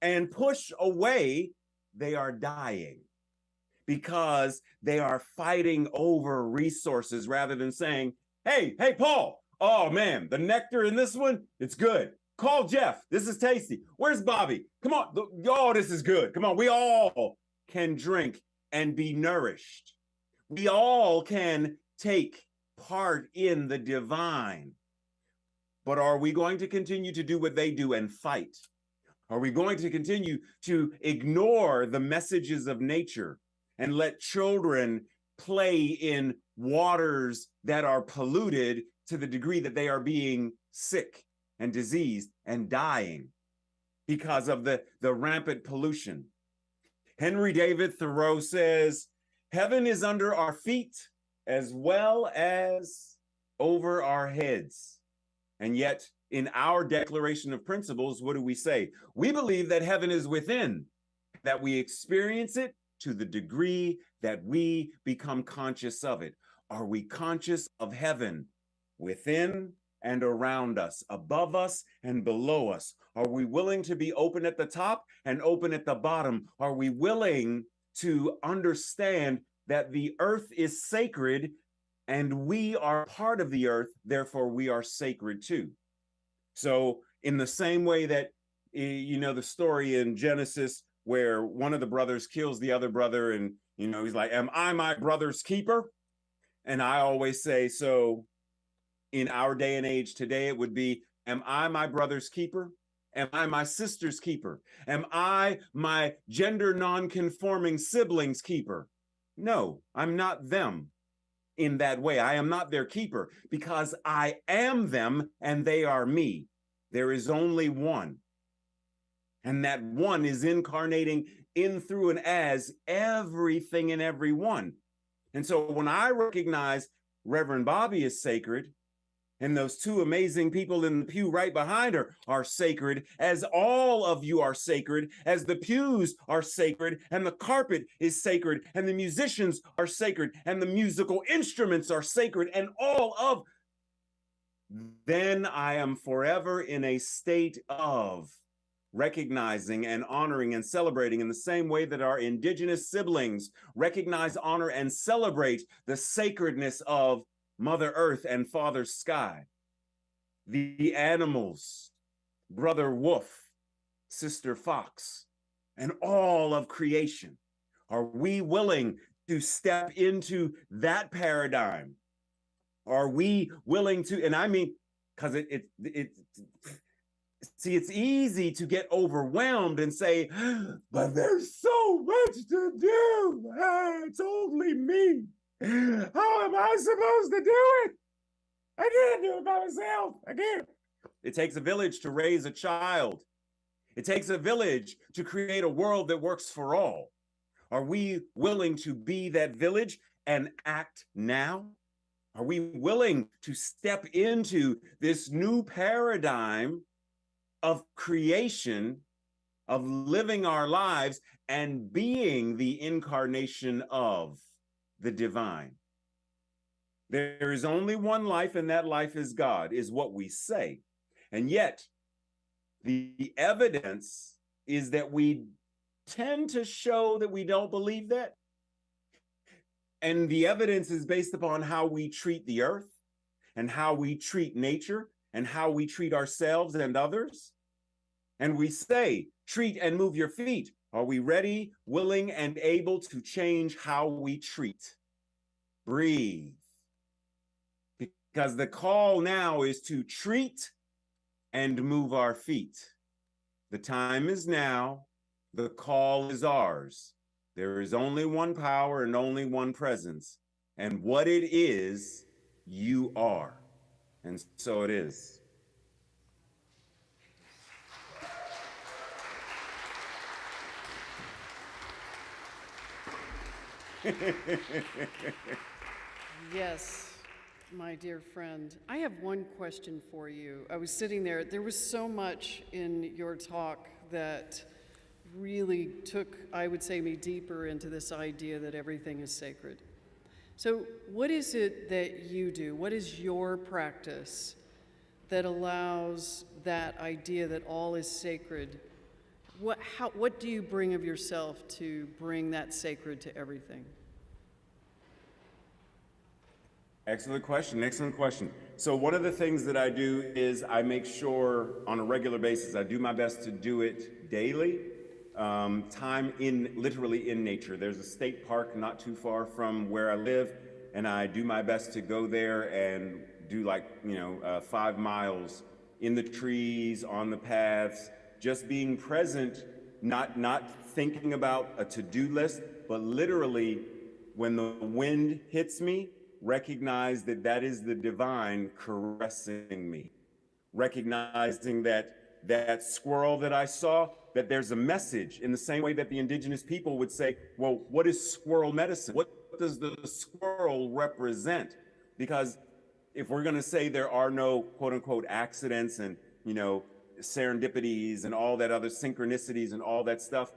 and push away, they are dying, because they are fighting over resources rather than saying, hey, Paul, oh man, the nectar in this one, it's good. Call Jeff, this is tasty. Where's Bobby? Come on, oh, this is good. Come on, we all can drink and be nourished. We all can take part in the divine. But are we going to continue to do what they do and fight? Are we going to continue to ignore the messages of nature and let children play in waters that are polluted to the degree that they are being sick and diseased and dying because of the rampant pollution? Henry David Thoreau says, heaven is under our feet as well as over our heads. And yet, in our Declaration of Principles, what do we say? We believe that heaven is within, that we experience it to the degree that we become conscious of it. Are we conscious of heaven within and around us, above us and below us? Are we willing to be open at the top and open at the bottom? Are we willing to understand that the earth is sacred and we are part of the earth, therefore we are sacred too? So in the same way that, you know, the story in Genesis where one of the brothers kills the other brother and, you know, he's like, am I my brother's keeper? And I always say, so in our day and age today, it would be, am I my brother's keeper? Am I my sister's keeper? Am I my gender non-conforming sibling's keeper? No, I'm not them in that way. I am not their keeper because I am them and they are me. There is only one. And that one is incarnating in, through, and as everything and everyone. And so when I recognize Reverend Bobby is sacred, and those two amazing people in the pew right behind her are sacred, as all of you are sacred, as the pews are sacred, and the carpet is sacred, and the musicians are sacred, and the musical instruments are sacred, and all of, then I am forever in a state of recognizing and honoring and celebrating in the same way that our indigenous siblings recognize, honor, and celebrate the sacredness of Mother Earth and Father Sky, the animals, Brother Wolf, Sister Fox, and all of creation. Are we willing to step into that paradigm? Are we willing to, and I mean, because see, it's easy to get overwhelmed and say, but there's so much to do. It's only me. How am I supposed to do it? I can't do it by myself. I can't. It takes a village to raise a child. It takes a village to create a world that works for all. Are we willing to be that village and act now? Are we willing to step into this new paradigm of creation, of living our lives and being the incarnation of the divine? There is only one life, and that life is God, is what we say. And yet, the evidence is that we tend to show that we don't believe that. And the evidence is based upon how we treat the earth and how we treat nature and how we treat ourselves and others. And we say, treat and move your feet. Are we ready, willing, and able to change how we treat? Breathe. Because the call now is to treat and move our feet. The time is now. The call is ours. There is only one power and only one presence. And what it is, you are. And so it is. Yes, my dear friend. I have one question for you. I was sitting there. There was so much in your talk that really took, I would say, me deeper into this idea that everything is sacred. So what is it that you do? What is your practice that allows that idea that all is sacred? What do you bring of yourself to bring that sacred to everything? Excellent question, excellent question. So one of the things that I do is I make sure on a regular basis, I do my best to do it daily. Time literally in nature. There's a state park not too far from where I live, and I do my best to go there and do like, 5 miles in the trees, on the paths, just being present, not thinking about a to-do list, but literally when the wind hits me, recognize that that is the divine caressing me. Recognizing that squirrel that I saw, that there's a message in the same way that the indigenous people would say, well, what is squirrel medicine? What does the squirrel represent? Because if we're going to say there are no quote unquote accidents and, serendipities and all that other synchronicities and all that stuff,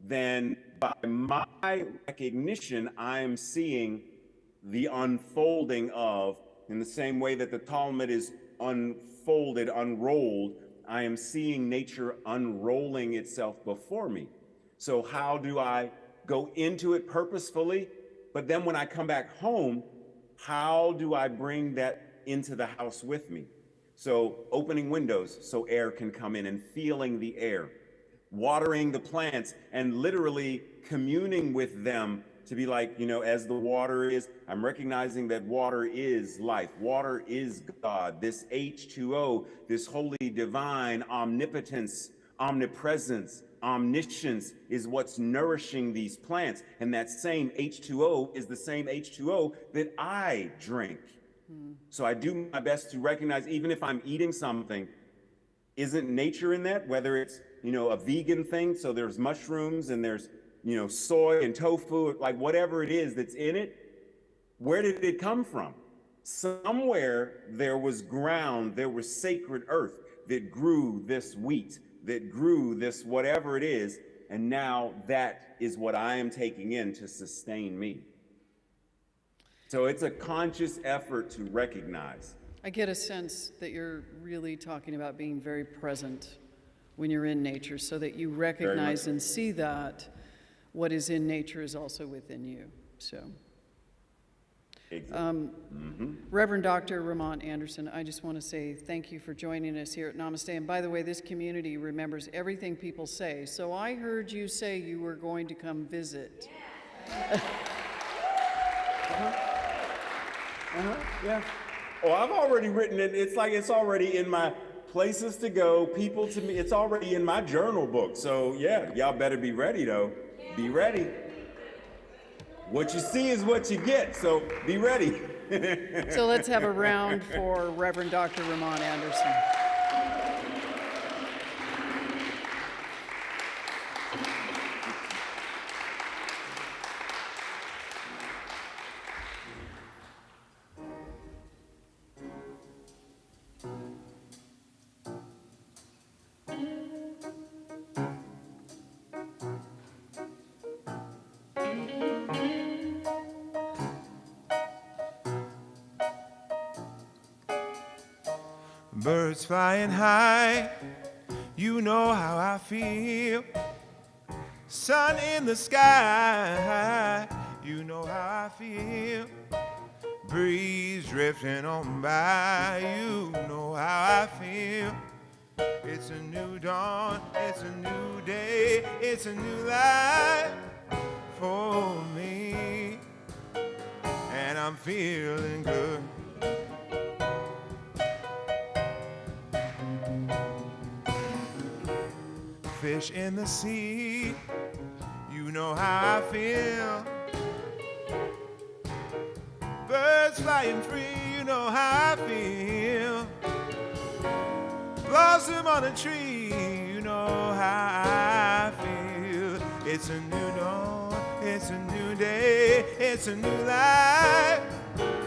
then by my recognition, I am seeing the unfolding of, in the same way that the Talmud is unfolded, unrolled, I am seeing nature unrolling itself before me. So how do I go into it purposefully? But then when I come back home, how do I bring that into the house with me? So opening windows so air can come in and feeling the air, watering the plants and literally communing with them to be like, as the water is, I'm recognizing that water is life. Water is God, this H2O, this holy divine omnipotence, omnipresence, omniscience is what's nourishing these plants. And that same H2O is the same H2O that I drink. So I do my best to recognize, even if I'm eating something, isn't nature in that? Whether it's, a vegan thing, so there's mushrooms and there's, soy and tofu, like whatever it is that's in it, where did it come from? Somewhere there was ground, there was sacred earth that grew this wheat, that grew this whatever it is, and now that is what I am taking in to sustain me. So it's a conscious effort to recognize. I get a sense that you're really talking about being very present when you're in nature, so that you recognize and see that what is in nature is also within you. So, Reverend Dr. Ramon Anderson, I just want to say thank you for joining us here at Namasté. And by the way, this community remembers everything people say. So I heard you say you were going to come visit. Yeah. Oh, I've already written it. It's like it's already in my places to go, people to me. It's already in my journal book. So yeah, y'all better be ready though. Be ready. What you see is what you get. So be ready. So let's have a round for Reverend Dr. Ramon Anderson. Birds flying high, you know how I feel. Sun in the sky, you know how I feel. Breeze drifting on by, you know how I feel. It's a new dawn, it's a new day, it's a new life for me. And I'm feeling good. Fish in the sea, you know how I feel. Birds flying free, you know how I feel. Blossom on a tree, you know how I feel. It's a new dawn, it's a new day, it's a new life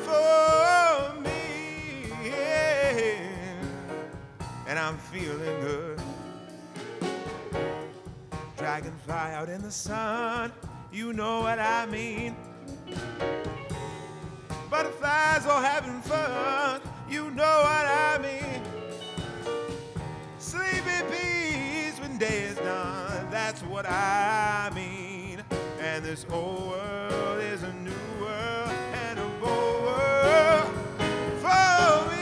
for me, yeah. And I'm feeling good. Dragonfly out in the sun, you know what I mean. Butterflies all having fun, you know what I mean. Sleep in peace when day is done, that's what I mean. And this old world is a new world and a bold world for me.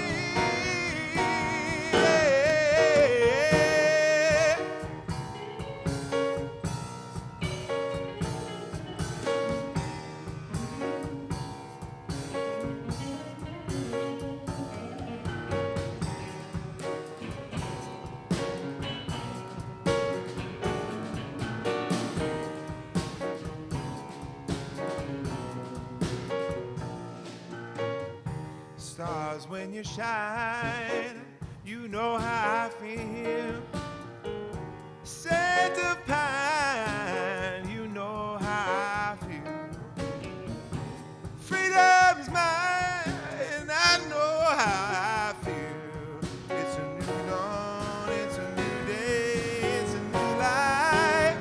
when you shine. You know how I feel. Scent of pine, you know how I feel. Freedom's mine, and I know how I feel. It's a new dawn, it's a new day, it's a new life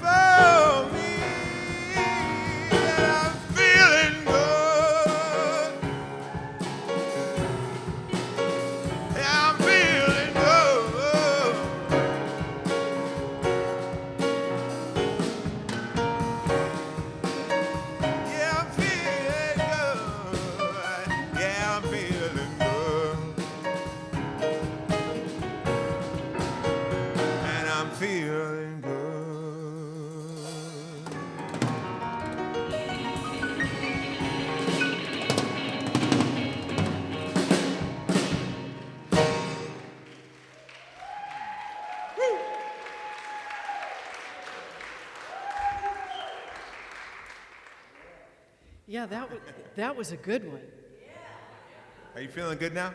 for me. And I'm feeling good. Yeah, I'm feeling good. Yeah, I'm feeling good. Yeah, I'm feeling good. And I'm feeling good. Yeah, that was a good one. Are you feeling good now?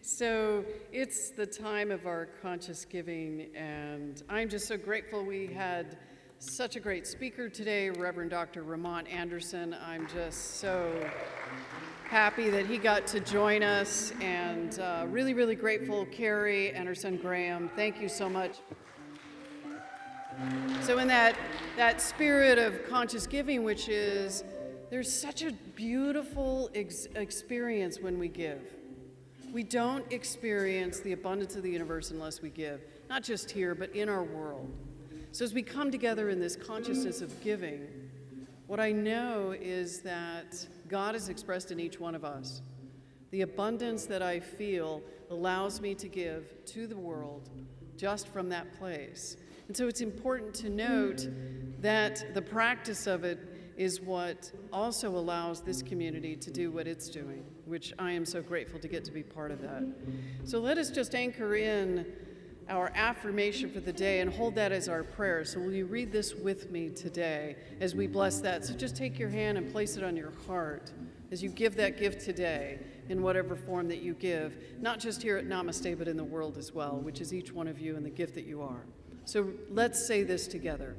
So it's the time of our conscious giving, and I'm just so grateful we had such a great speaker today, Reverend Dr. Ramon Anderson. I'm just so happy that he got to join us, and really, really grateful, Carrie and her son Graham. Thank you so much. So in that spirit of conscious giving, which is, there's such a beautiful experience when we give. We don't experience the abundance of the universe unless we give, not just here, but in our world. So as we come together in this consciousness of giving, what I know is that God is expressed in each one of us. The abundance that I feel allows me to give to the world just from that place. And so it's important to note that the practice of it is what also allows this community to do what it's doing, which I am so grateful to get to be part of that. So let us just anchor in our affirmation for the day and hold that as our prayer. So will you read this with me today as we bless that? So just take your hand and place it on your heart as you give that gift today in whatever form that you give, not just here at Namasté, but in the world as well, which is each one of you and the gift that you are. So let's say this together.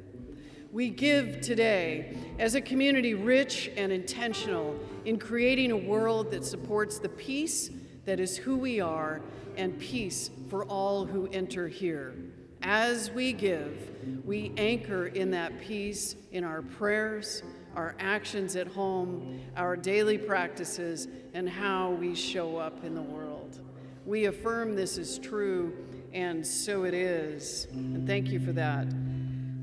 We give today as a community rich and intentional in creating a world that supports the peace that is who we are and peace for all who enter here. As we give, we anchor in that peace in our prayers, our actions at home, our daily practices, and how we show up in the world. We affirm this is true, and so it is. And thank you for that.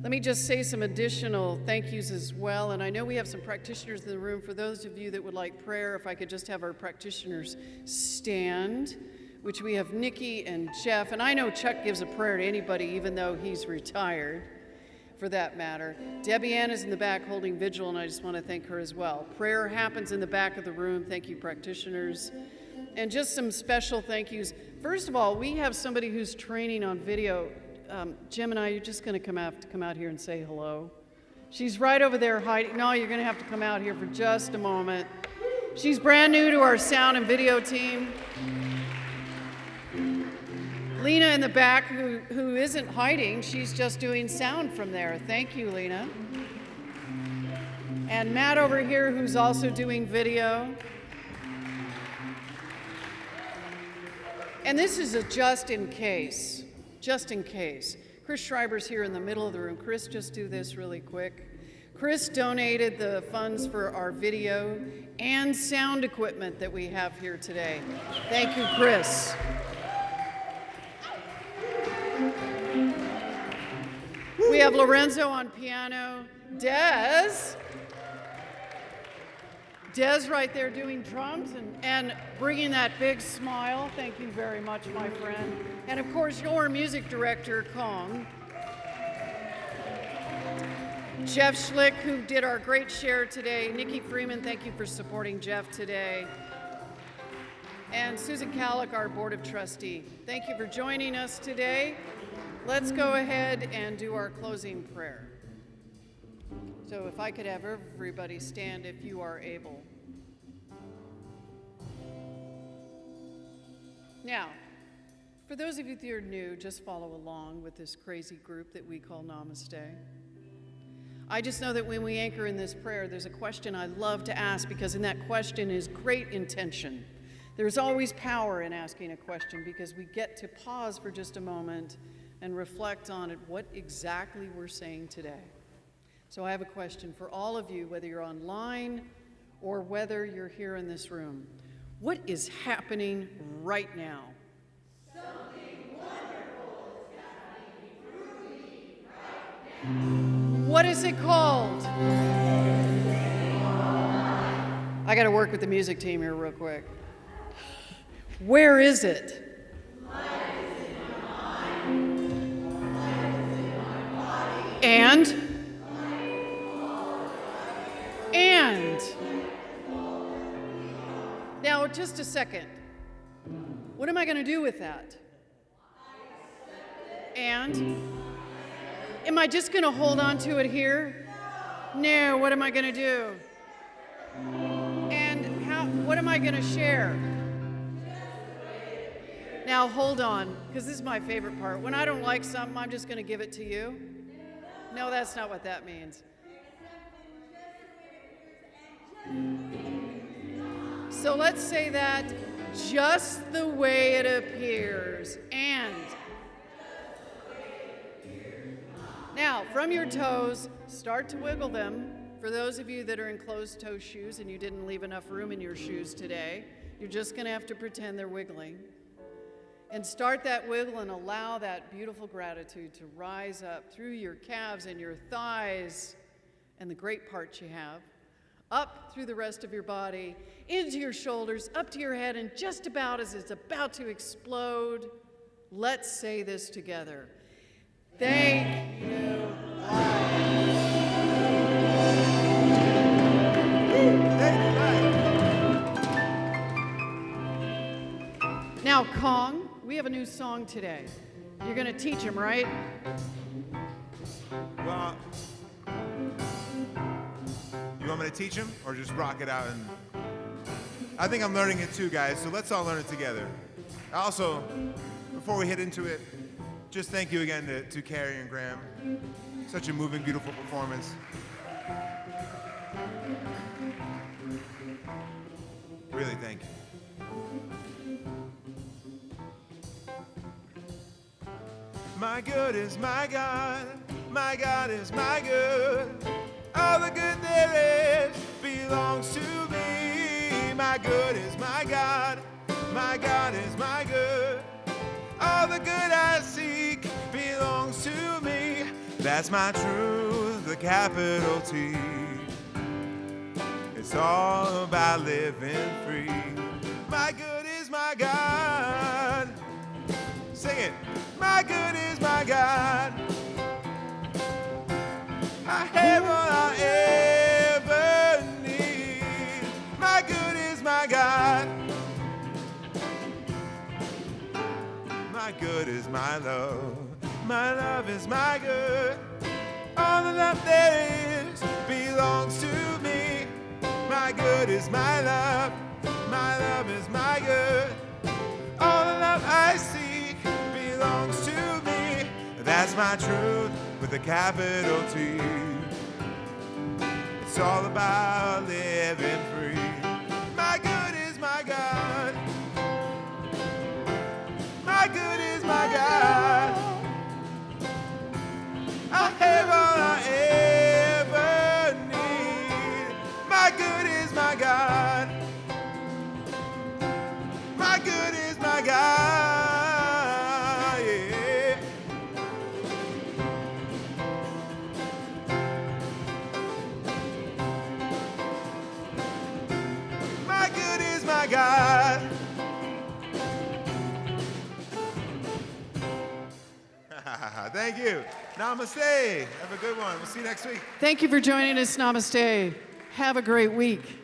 Let me just say some additional thank yous as well. And I know we have some practitioners in the room. For those of you that would like prayer, if I could just have our practitioners stand, which we have Nikki and Jeff. And I know Chuck gives a prayer to anybody, even though he's retired, for that matter. Debbie Ann is in the back holding vigil, and I just want to thank her as well. Prayer happens in the back of the room. Thank you, practitioners. And just some special thank yous. First of all, we have somebody who's training on video. Jim and I, you're just going to come out here and say hello. She's right over there hiding. No, you're going to have to come out here for just a moment. She's brand new to our sound and video team. Lena in the back, who isn't hiding, she's just doing sound from there. Thank you, Lena. And Matt over here, who's also doing video. And this is a just in case. Chris Schreiber's here in the middle of the room. Chris, just do this really quick. Chris donated the funds for our video and sound equipment that we have here today. Thank you, Chris. We have Lorenzo on piano. Des right there doing drums and bringing that big smile. Thank you very much, my friend. And of course, your music director, Kong. Jeff Schlick, who did our great share today. Nikki Freeman, thank you for supporting Jeff today. And Susan Calick, our Board of Trustee. Thank you for joining us today. Let's go ahead and do our closing prayer. So if I could have everybody stand if you are able. Now, for those of you that are new, just follow along with this crazy group that we call Namasté. I just know that when we anchor in this prayer, there's a question I love to ask, because in that question is great intention. There's always power in asking a question, because we get to pause for just a moment and reflect on it, what exactly we're saying today. So I have a question for all of you, whether you're online or whether you're here in this room. What is happening right now? Something wonderful is happening through me right now. What is it called? I got to work with the music team here real quick. Where is it? Life is in my mind. Life is in my body. And? Now, just a second. What am I going to do with that? And? Am I just going to hold on to it here? No. What am I going to do? And what am I going to share? Now, hold on, because this is my favorite part. When I don't like something, I'm just going to give it to you? No, that's not what that means. So let's say that just the way it appears. And now, from your toes, start to wiggle them. For those of you that are in closed-toe shoes and you didn't leave enough room in your shoes today, you're just going to have to pretend they're wiggling. And start that wiggle and allow that beautiful gratitude to rise up through your calves and your thighs and the great parts you have, up through the rest of your body, into your shoulders, up to your head, and just about as it's about to explode, let's say this together. Thank you, life. Now, Kong, we have a new song today. You're going to teach him, right? Well, you want me to teach him or just rock it out? And I think I'm learning it too, guys, so let's all learn it together. Also, before we hit into it, just thank you again to Carrie and Graham. Such a moving, beautiful performance. Really, thank you. My good is my God is my good. All the good there is belongs to me. My good is my God is my good. All the good I seek belongs to me. That's my truth, the capital T. It's all about living free. My good is my God. Sing it. My good is my God. I have all I ever need. My good is my God. My good is my love. My love is my good. All the love there is belongs to me. My good is my love. My love is my good. All the love I seek belongs to me. That's my truth with a capital T. It's all about living free. My good is my God. My good is my God. I have all I ever need. My good is my God. My good is my God. Yeah. My good is my God. Thank you. Namaste. Have a good one. We'll see you next week. Thank you for joining us, Namaste. Have a great week.